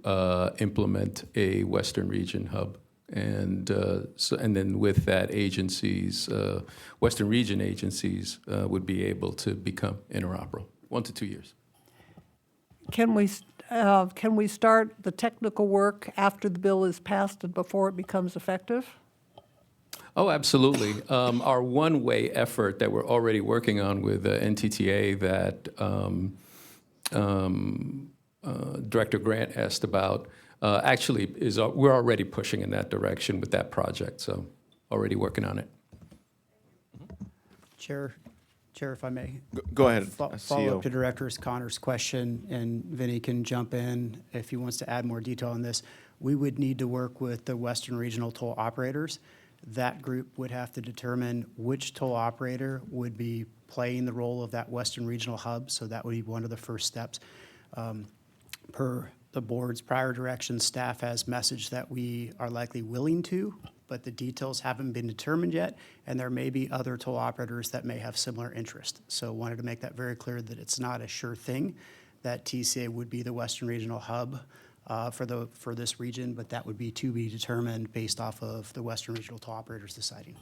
implement a Western Region hub. And then with that, agencies, Western Region agencies would be able to become interoperable. 1 to 2 years. Can we start the technical work after the bill is passed and before it becomes effective? Oh, absolutely. Our one-way effort that we're already working on with NTTA that Director Grant asked about actually we're already pushing in that direction with that project, so already working on it. Chair, if I may. Go ahead, Follow CEO. up to Director Connor's question, and Vinny can jump in if he wants to add more detail on this. We would need to work with the Western Regional Toll Operators. That group would have to determine which toll operator would be playing the role of that Western Regional hub, so that would be one of the first steps. Per the board's prior direction, staff has messaged that we are likely willing to, but the details haven't been determined yet, and there may be other toll operators that may have similar interest. So wanted to make that very clear that it's not a sure thing that TCA would be the Western Regional hub for this region, but that would be to be determined based off of the Western Regional toll operators deciding.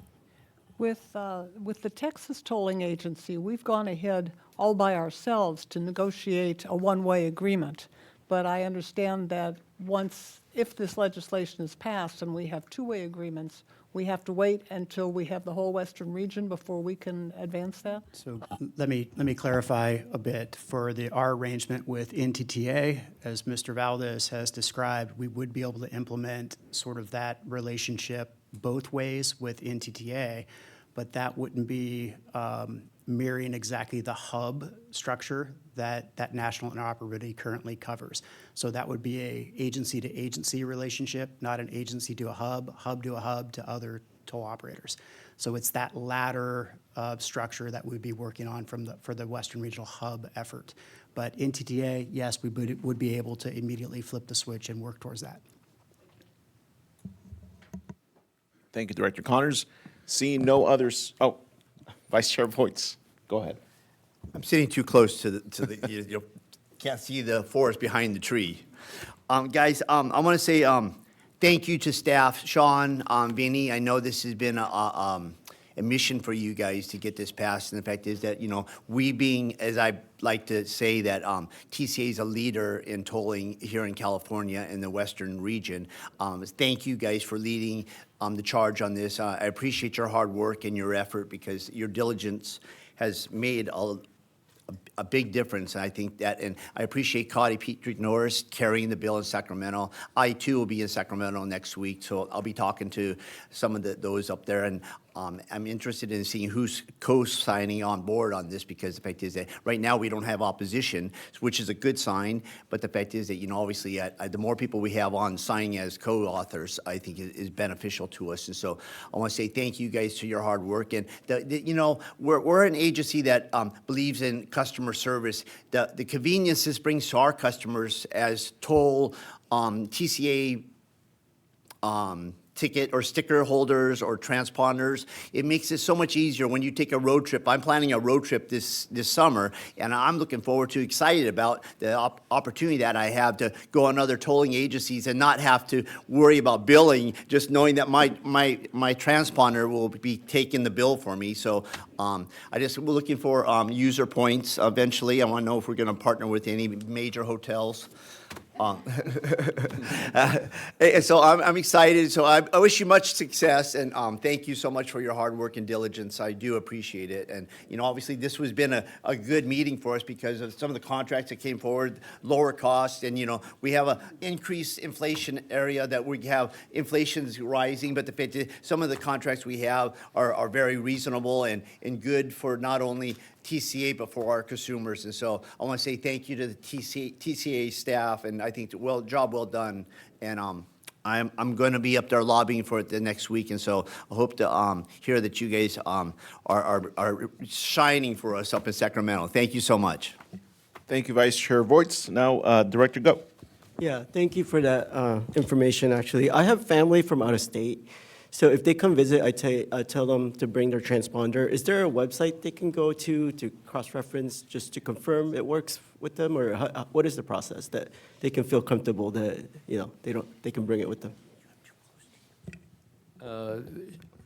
With the Texas Tolling Agency, we've gone ahead all by ourselves to negotiate a one-way agreement. But I understand that if this legislation is passed and we have two-way agreements, we have to wait until we have the whole Western region before we can advance that? So let me clarify a bit. For our arrangement with NTTA, as Mr. Valdez has described, we would be able to implement sort of that relationship both ways with NTTA, but that wouldn't be mirroring exactly the hub structure that national interoperability currently covers. So that would be a agency-to-agency relationship, not an agency to a hub to a hub to other toll operators. So it's that latter structure that we'd be working on for the Western Regional Hub effort. But NTTA, yes, we would be able to immediately flip the switch and work towards that. Thank you, Director Connors. Seeing no others, Vice Chair Voights, go ahead. I'm sitting too close to the you can't see the forest behind the tree. Guys, I want to say thank you to staff, Sean, Vinny. I know this has been a mission for you guys to get this passed, and the fact is that, we being, as I like to say, that TCA is a leader in tolling here in California in the Western region. Thank you guys for leading the charge on this. I appreciate your hard work and your effort, because your diligence has made a big difference. And I think that, and I appreciate Cotty Patrick Norris carrying the bill in Sacramento. I too will be in Sacramento next week, so I'll be talking to some of those up there, and I'm interested in seeing who's co-signing on board on this, because the fact is that right now we don't have opposition, which is a good sign. But the fact is that, obviously the more people we have on signing as co-authors, I think is beneficial to us. And so I want to say thank you guys for your hard work. And we're an agency that believes in customer service. The convenience this brings to our customers as toll TCA ticket or sticker holders or transponders, it makes it so much easier when you take a road trip. I'm planning a road trip this summer, and I'm looking forward to, excited about the opportunity that I have to go on other tolling agencies and not have to worry about billing, just knowing that my transponder will be taking the bill for me. So we're looking for user points eventually. I want to know if we're going to partner with any major hotels. And so I'm excited. So I wish you much success, and thank you so much for your hard work and diligence. I do appreciate it. And, you know, obviously this has been a good meeting for us because of some of the contracts that came forward, lower cost, and, you know, we have an increased inflation area that we have, inflation's rising, but the fact that some of the contracts we have are very reasonable and good for not only TCA, but for our consumers. And so I want to say thank you to the TCA staff, and I think job well done. And I'm going to be up there lobbying for it the next week, and so I hope to hear that you guys are shining for us up in Sacramento. Thank you so much. Thank you, Vice Chair Voights. Now, Director Go. Yeah, thank you for that information, actually. I have family from out of state, so if they come visit, I tell them to bring their transponder. Is there a website they can go to cross-reference just to confirm it works with them, or what is the process that they can feel comfortable that, you know, they can bring it with them?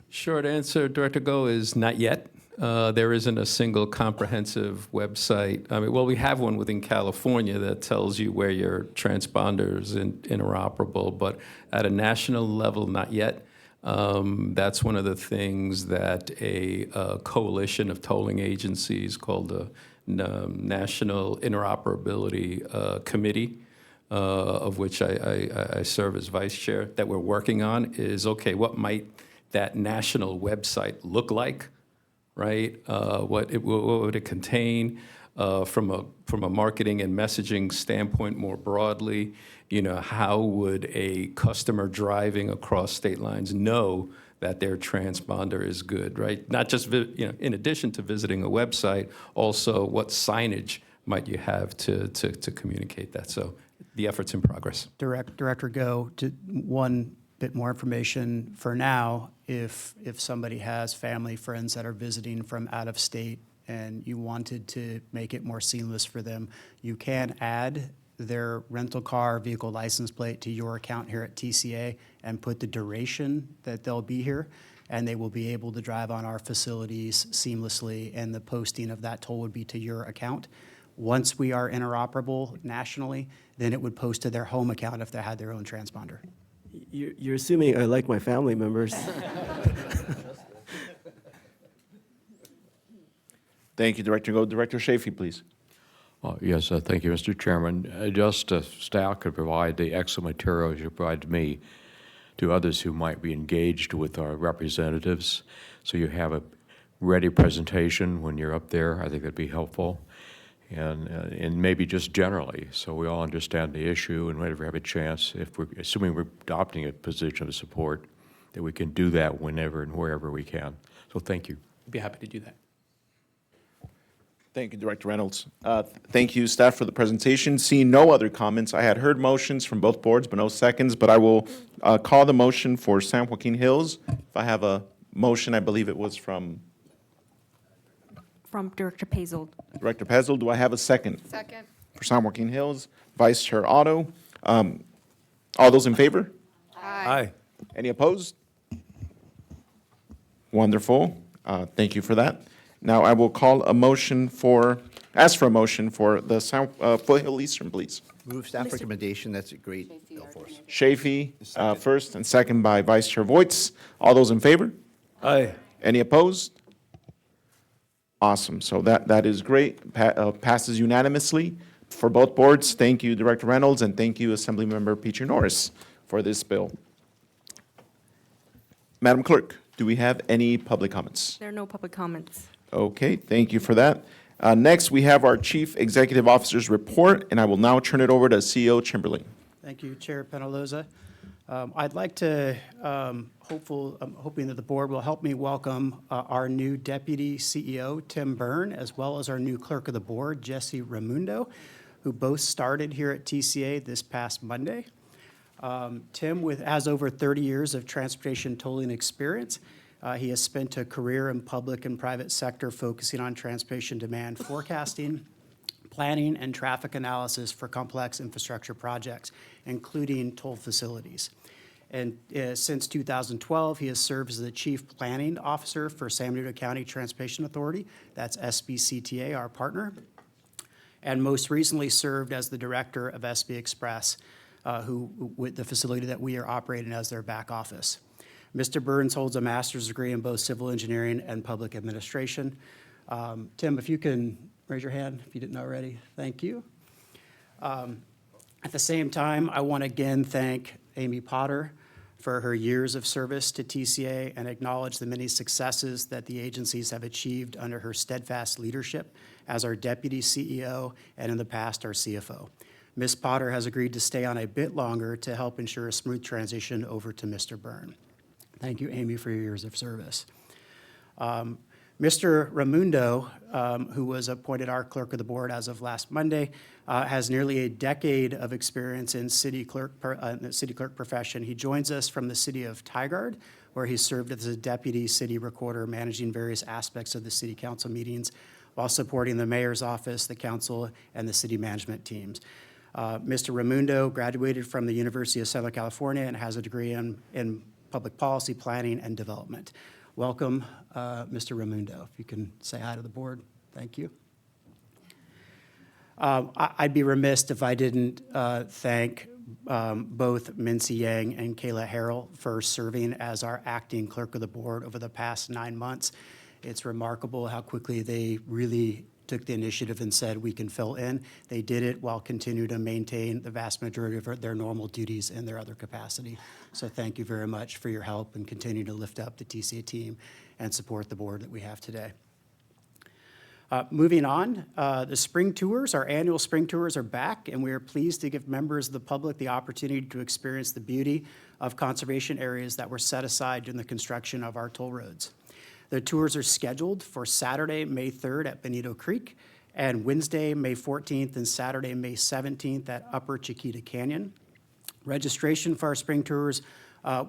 Short answer, Director Go, is not yet. There isn't a single comprehensive website. I mean, well, we have one within California that tells you where your transponder is interoperable, but at a national level, not yet. That's one of the things that a coalition of tolling agencies called the National Interoperability Committee, of which I serve as vice chair, that we're working on is, okay, what might that national website look like, right? What would it contain from a marketing and messaging standpoint more broadly? You know, how would a customer driving across state lines know that their transponder is good, right? Not just, you know, in addition to visiting a website, also what signage might you have to communicate that? So the effort's in progress. Director Go, to one bit more information for now, if somebody has family, friends that are visiting from out of state and you wanted to make it more seamless for them, you can add their rental car vehicle license plate to your account here at TCA and put the duration that they'll be here, and they will be able to drive on our facilities seamlessly, and the posting of that toll would be to your account. Once we are interoperable nationally, then it would post to their home account if they had their own transponder. You're assuming I like my family members. Thank you, Director Go. Director Chafee, please. Yes, thank you, Mr. Chairman. Just staff could provide the excellent materials you provide to me to others who might be engaged with our representatives, so you have a ready presentation when you're up there. I think that'd be helpful, and maybe just generally, so we all understand the issue and whenever we have a chance, if we're assuming we're adopting a position of support, that we can do that whenever and wherever we can. So thank you. I'd be happy to do that. Thank you, Director Reynolds. Thank you, staff, for the presentation. Seeing no other comments, I had heard motions from both boards, but no seconds, but I will call the motion for San Joaquin Hills. If I have a motion, I believe it was from Director Pazel. Director Pezel. Do I have a second? Second. For San Joaquin Hills, Vice Chair Otto. All those in favor? Aye. Any opposed? Wonderful. Thank you for that. Now I will ask for a motion for the Foothill Eastern, please. Move staff recommendation. That's a great bill for us. Chafee, first, and second by Vice Chair Voights. All those in favor? Aye. Any opposed? Awesome. So that is great. Passes unanimously for both boards. Thank you, Director Reynolds, and thank you, Assemblymember Peachy Norris, for this bill. Madam Clerk, do we have any public comments? There are no public comments. Okay, thank you for that. Next, we have our Chief Executive Officer's report, and I will now turn it over to CEO Chamberlain. Thank you, Chair Penaloza. I'd like to, hoping that the board will help me welcome our new Deputy CEO, Tim Byrne, as well as our new Clerk of the Board, Jesse Raimundo, who both started here at TCA this past Monday. Tim has over 30 years of transportation tolling experience. He has spent a career in public and private sector focusing on transportation demand forecasting, planning, and traffic analysis for complex infrastructure projects, including toll facilities. And since 2012, he has served as the Chief Planning Officer for San Benito County Transportation Authority. That's SBCTA, our partner. and most recently served as the director of SB Express, with the facility that we are operating as their back office. Mr. Burns holds a master's degree in both civil engineering and public administration. Tim, if you can raise your hand if you didn't already. Thank you. At the same time, I want to again thank Amy Potter for her years of service to TCA and acknowledge the many successes that the agencies have achieved under her steadfast leadership as our Deputy CEO and in the past our CFO. Ms. Potter has agreed to stay on a bit longer to help ensure a smooth transition over to Mr. Byrne. Thank you, Amy, for your years of service. Mr. Raimundo, who was appointed our clerk of the board as of last Monday, has nearly a decade of experience in city clerk profession. He joins us from the city of Tigard, where he served as a deputy city recorder, managing various aspects of the city council meetings while supporting the mayor's office, the council, and the city management teams. Mr. Raimundo graduated from the University of Southern California and has a degree in public policy, planning, and development. Welcome, Mr. Raimundo. If you can say hi to the board. Thank you. I'd be remiss if I didn't thank both Mincy Yang and Kayla Harrell for serving as our acting clerk of the board over the past 9 months. It's remarkable how quickly they really took the initiative and said, we can fill in. They did it while continuing to maintain the vast majority of their normal duties in their other capacity. So thank you very much for your help and continue to lift up the TCA team and support the board that we have today. Moving on, the spring tours, our annual spring tours are back, and we are pleased to give members of the public the opportunity to experience the beauty of conservation areas that were set aside during the construction of our toll roads. The tours are scheduled for Saturday, May 3rd at Bonito Creek, and Wednesday, May 14th, and Saturday, May 17th at Upper Chiquita Canyon. Registration for our spring tours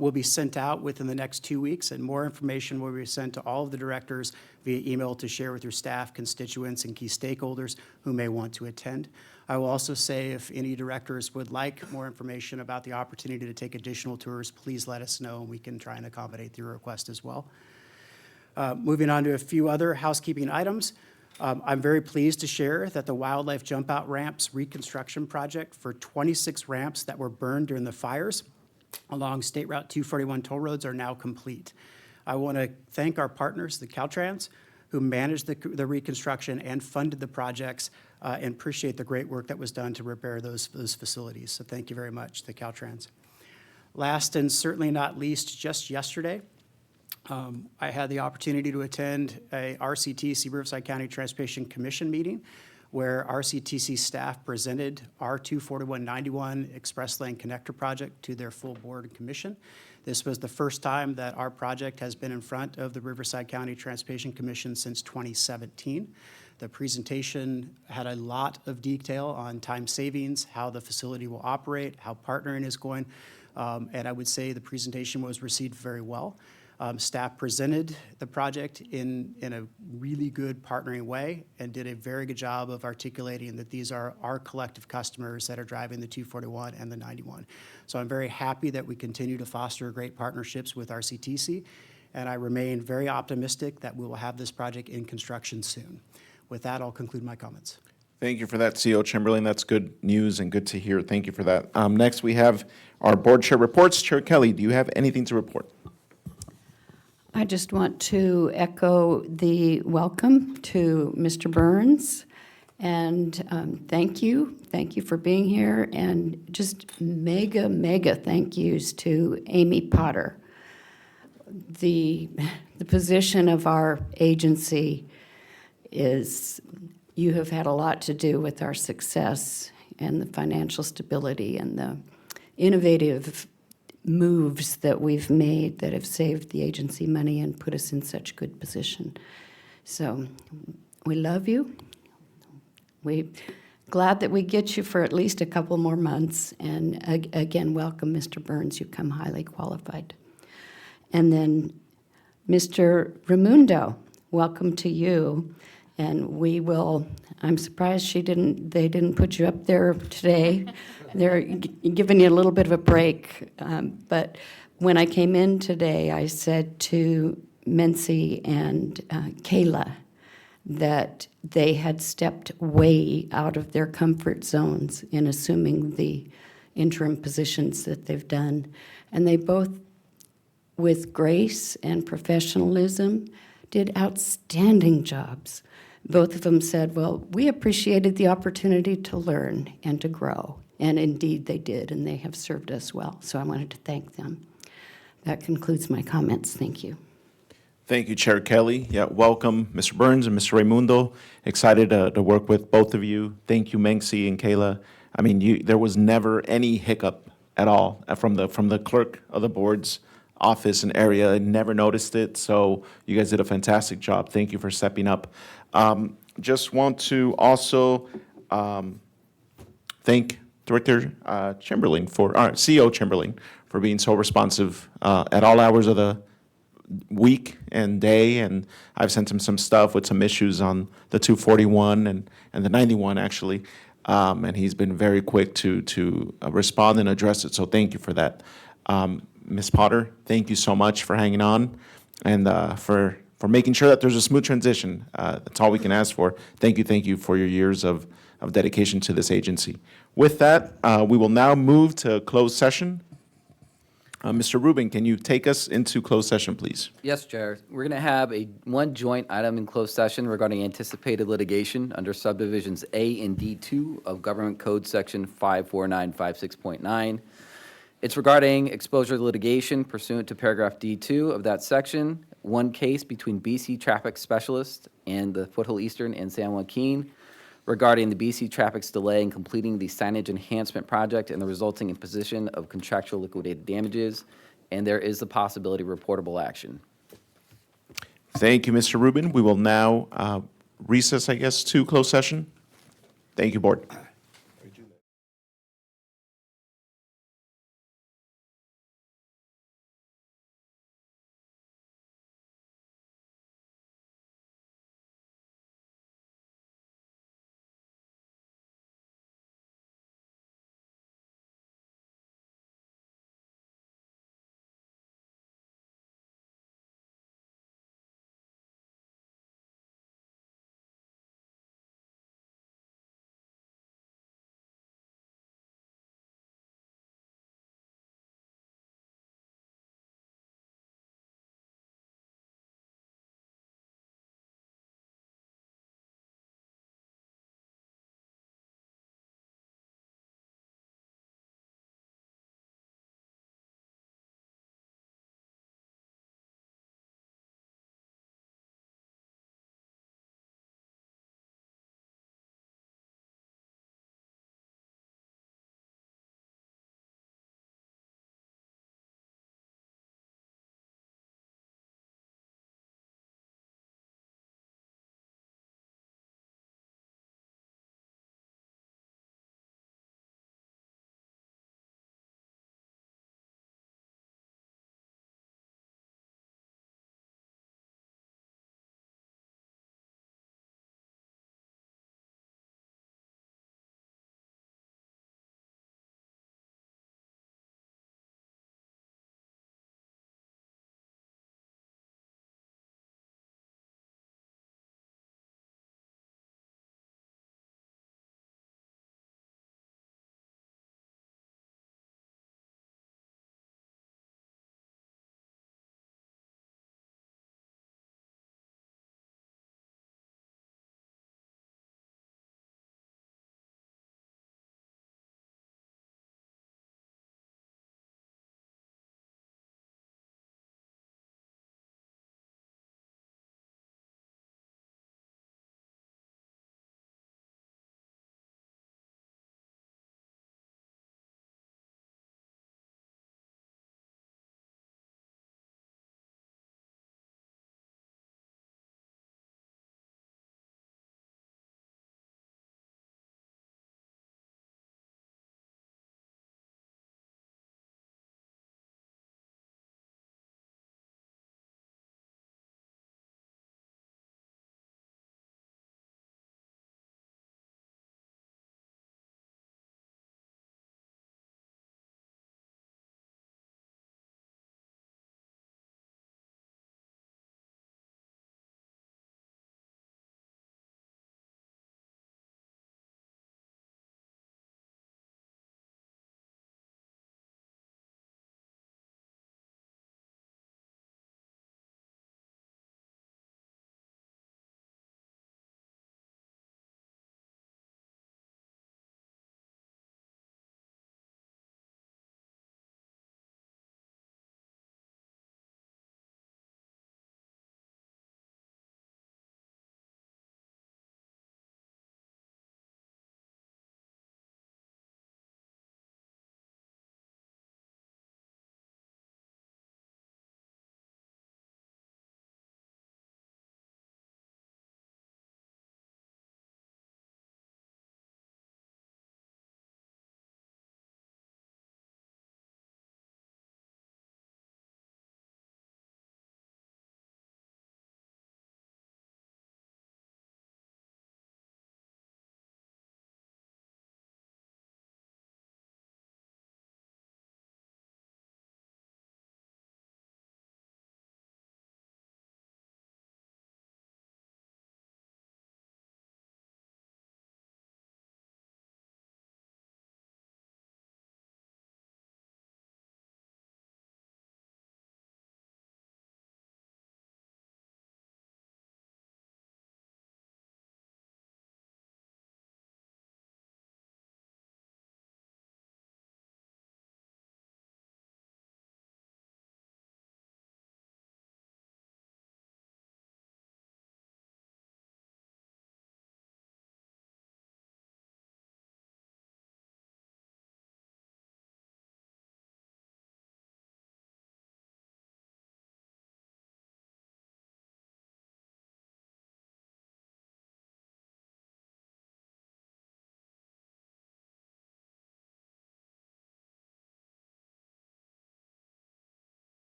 will be sent out within the next 2 weeks, and more information will be sent to all of the directors via email to share with your staff, constituents, and key stakeholders who may want to attend. I will also say if any directors would like more information about the opportunity to take additional tours, please let us know, and we can try and accommodate your request as well. Moving on to a few other housekeeping items. I'm very pleased to share that the Wildlife Jump Out Ramps reconstruction project for 26 ramps that were burned during the fires along State Route 241 toll roads are now complete. I want to thank our partners, the Caltrans, who managed the reconstruction and funded the projects, and appreciate the great work that was done to repair those facilities. So thank you very much, the Caltrans. Last and certainly not least, just yesterday, I had the opportunity to attend a RCTC, Riverside County Transportation Commission meeting, where RCTC staff presented our 24191 Express Lane Connector project to their full board and commission. This was the first time that our project has been in front of the Riverside County Transportation Commission since 2017. The presentation had a lot of detail on time savings, how the facility will operate, how partnering is going, and I would say the presentation was received very well. Staff presented the project in a really good partnering way and did a very good job of articulating that these are our collective customers that are driving the 241 and the 91. So I'm very happy that we continue to foster great partnerships with RCTC, and I remain very optimistic that we will have this project in construction soon. With that, I'll conclude my comments. Thank you for that, CEO Chamberlain. That's good news and good to hear. Thank you for that. Next, we have our board chair reports. Chair Kelly, do you have anything to report? I just want to echo the welcome to Mr. Burns, and thank you for being here, and just mega thank yous to Amy Potter. The position of our agency is, you have had a lot to do with our success and the financial stability and the innovative moves that we've made that have saved the agency money and put us in such good position. So we love you. We're glad that we get you for at least a couple more months. And again, welcome, Mr. Burns. You come highly qualified. And then Mr. Raimundo, welcome to you. And we will, I'm surprised they didn't put you up there today. They're giving you a little bit of a break. But when I came in today, I said to Mincy and Kayla that they had stepped way out of their comfort zones in assuming the interim positions that they've done. And they both, with grace and professionalism, did outstanding jobs. Both of them said, well, we appreciated the opportunity to learn and to grow. And indeed they did, and they have served us well. So I wanted to thank them. That concludes my comments. Thank you. Thank you, Chair Kelly. Yeah, welcome, Mr. Burns and Mr. Raimundo. Excited to work with both of you. Thank you, Menxie and Kayla. I mean, there was never any hiccup at all from the clerk of the board's office and area. I never noticed it, so you guys did a fantastic job. Thank you for stepping up. Just want to also thank Director Chamberlain CEO Chamberlain for being so responsive at all hours of the week and day, and I've sent him some stuff with some issues on the 241 and the 91 actually, and he's been very quick to respond and address it. So thank you for that, Ms. Potter. Thank you so much for hanging on and for making sure that there's a smooth transition. That's all we can ask for. Thank you for your years of dedication to this agency. With that, we will now move to closed session. Mr. Rubin, can you take us into closed session, please? Yes, Chair. We're going to have one joint item in closed session regarding anticipated litigation under subdivisions A and D2 of Government Code Section 54956.9. It's regarding exposure to litigation pursuant to paragraph D2 of that section, one case between BC Traffic Specialist and the Foothill Eastern and San Joaquin regarding the BC Traffic's delay in completing the signage enhancement project and the resulting imposition of contractual liquidated damages, and there is the possibility of reportable action. Thank you, Mr. Rubin. We will now recess, I guess, to closed session. Thank you, Board.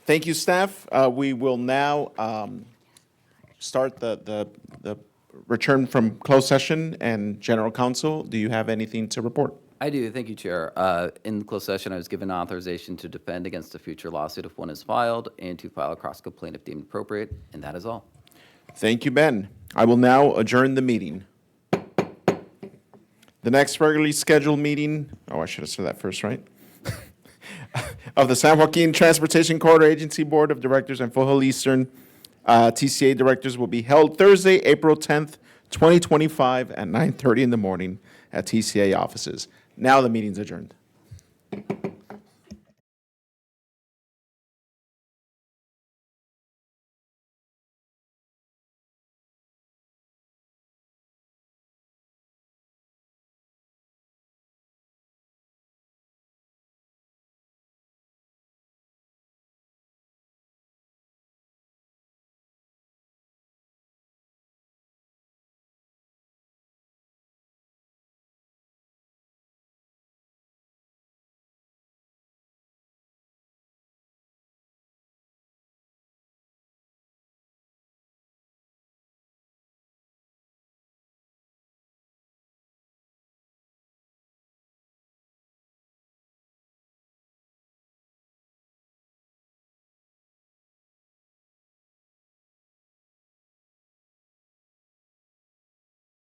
Thank you, staff. We will now start the return from closed session and general counsel. Do you have anything to report? I do, thank you, Chair. In closed session, I was given authorization to defend against a future lawsuit if one is filed, and to file a cross complaint if deemed appropriate, and that is all. Thank you, Ben. I will now adjourn the meeting. The next regularly scheduled meeting, I should have said that first, right? Of the San Joaquin Transportation Corridor Agency Board of Directors and Foothill Eastern TCA Directors will be held Thursday, April 10th, 2025 at 9:30 in the morning at TCA offices. Now the meeting's adjourned.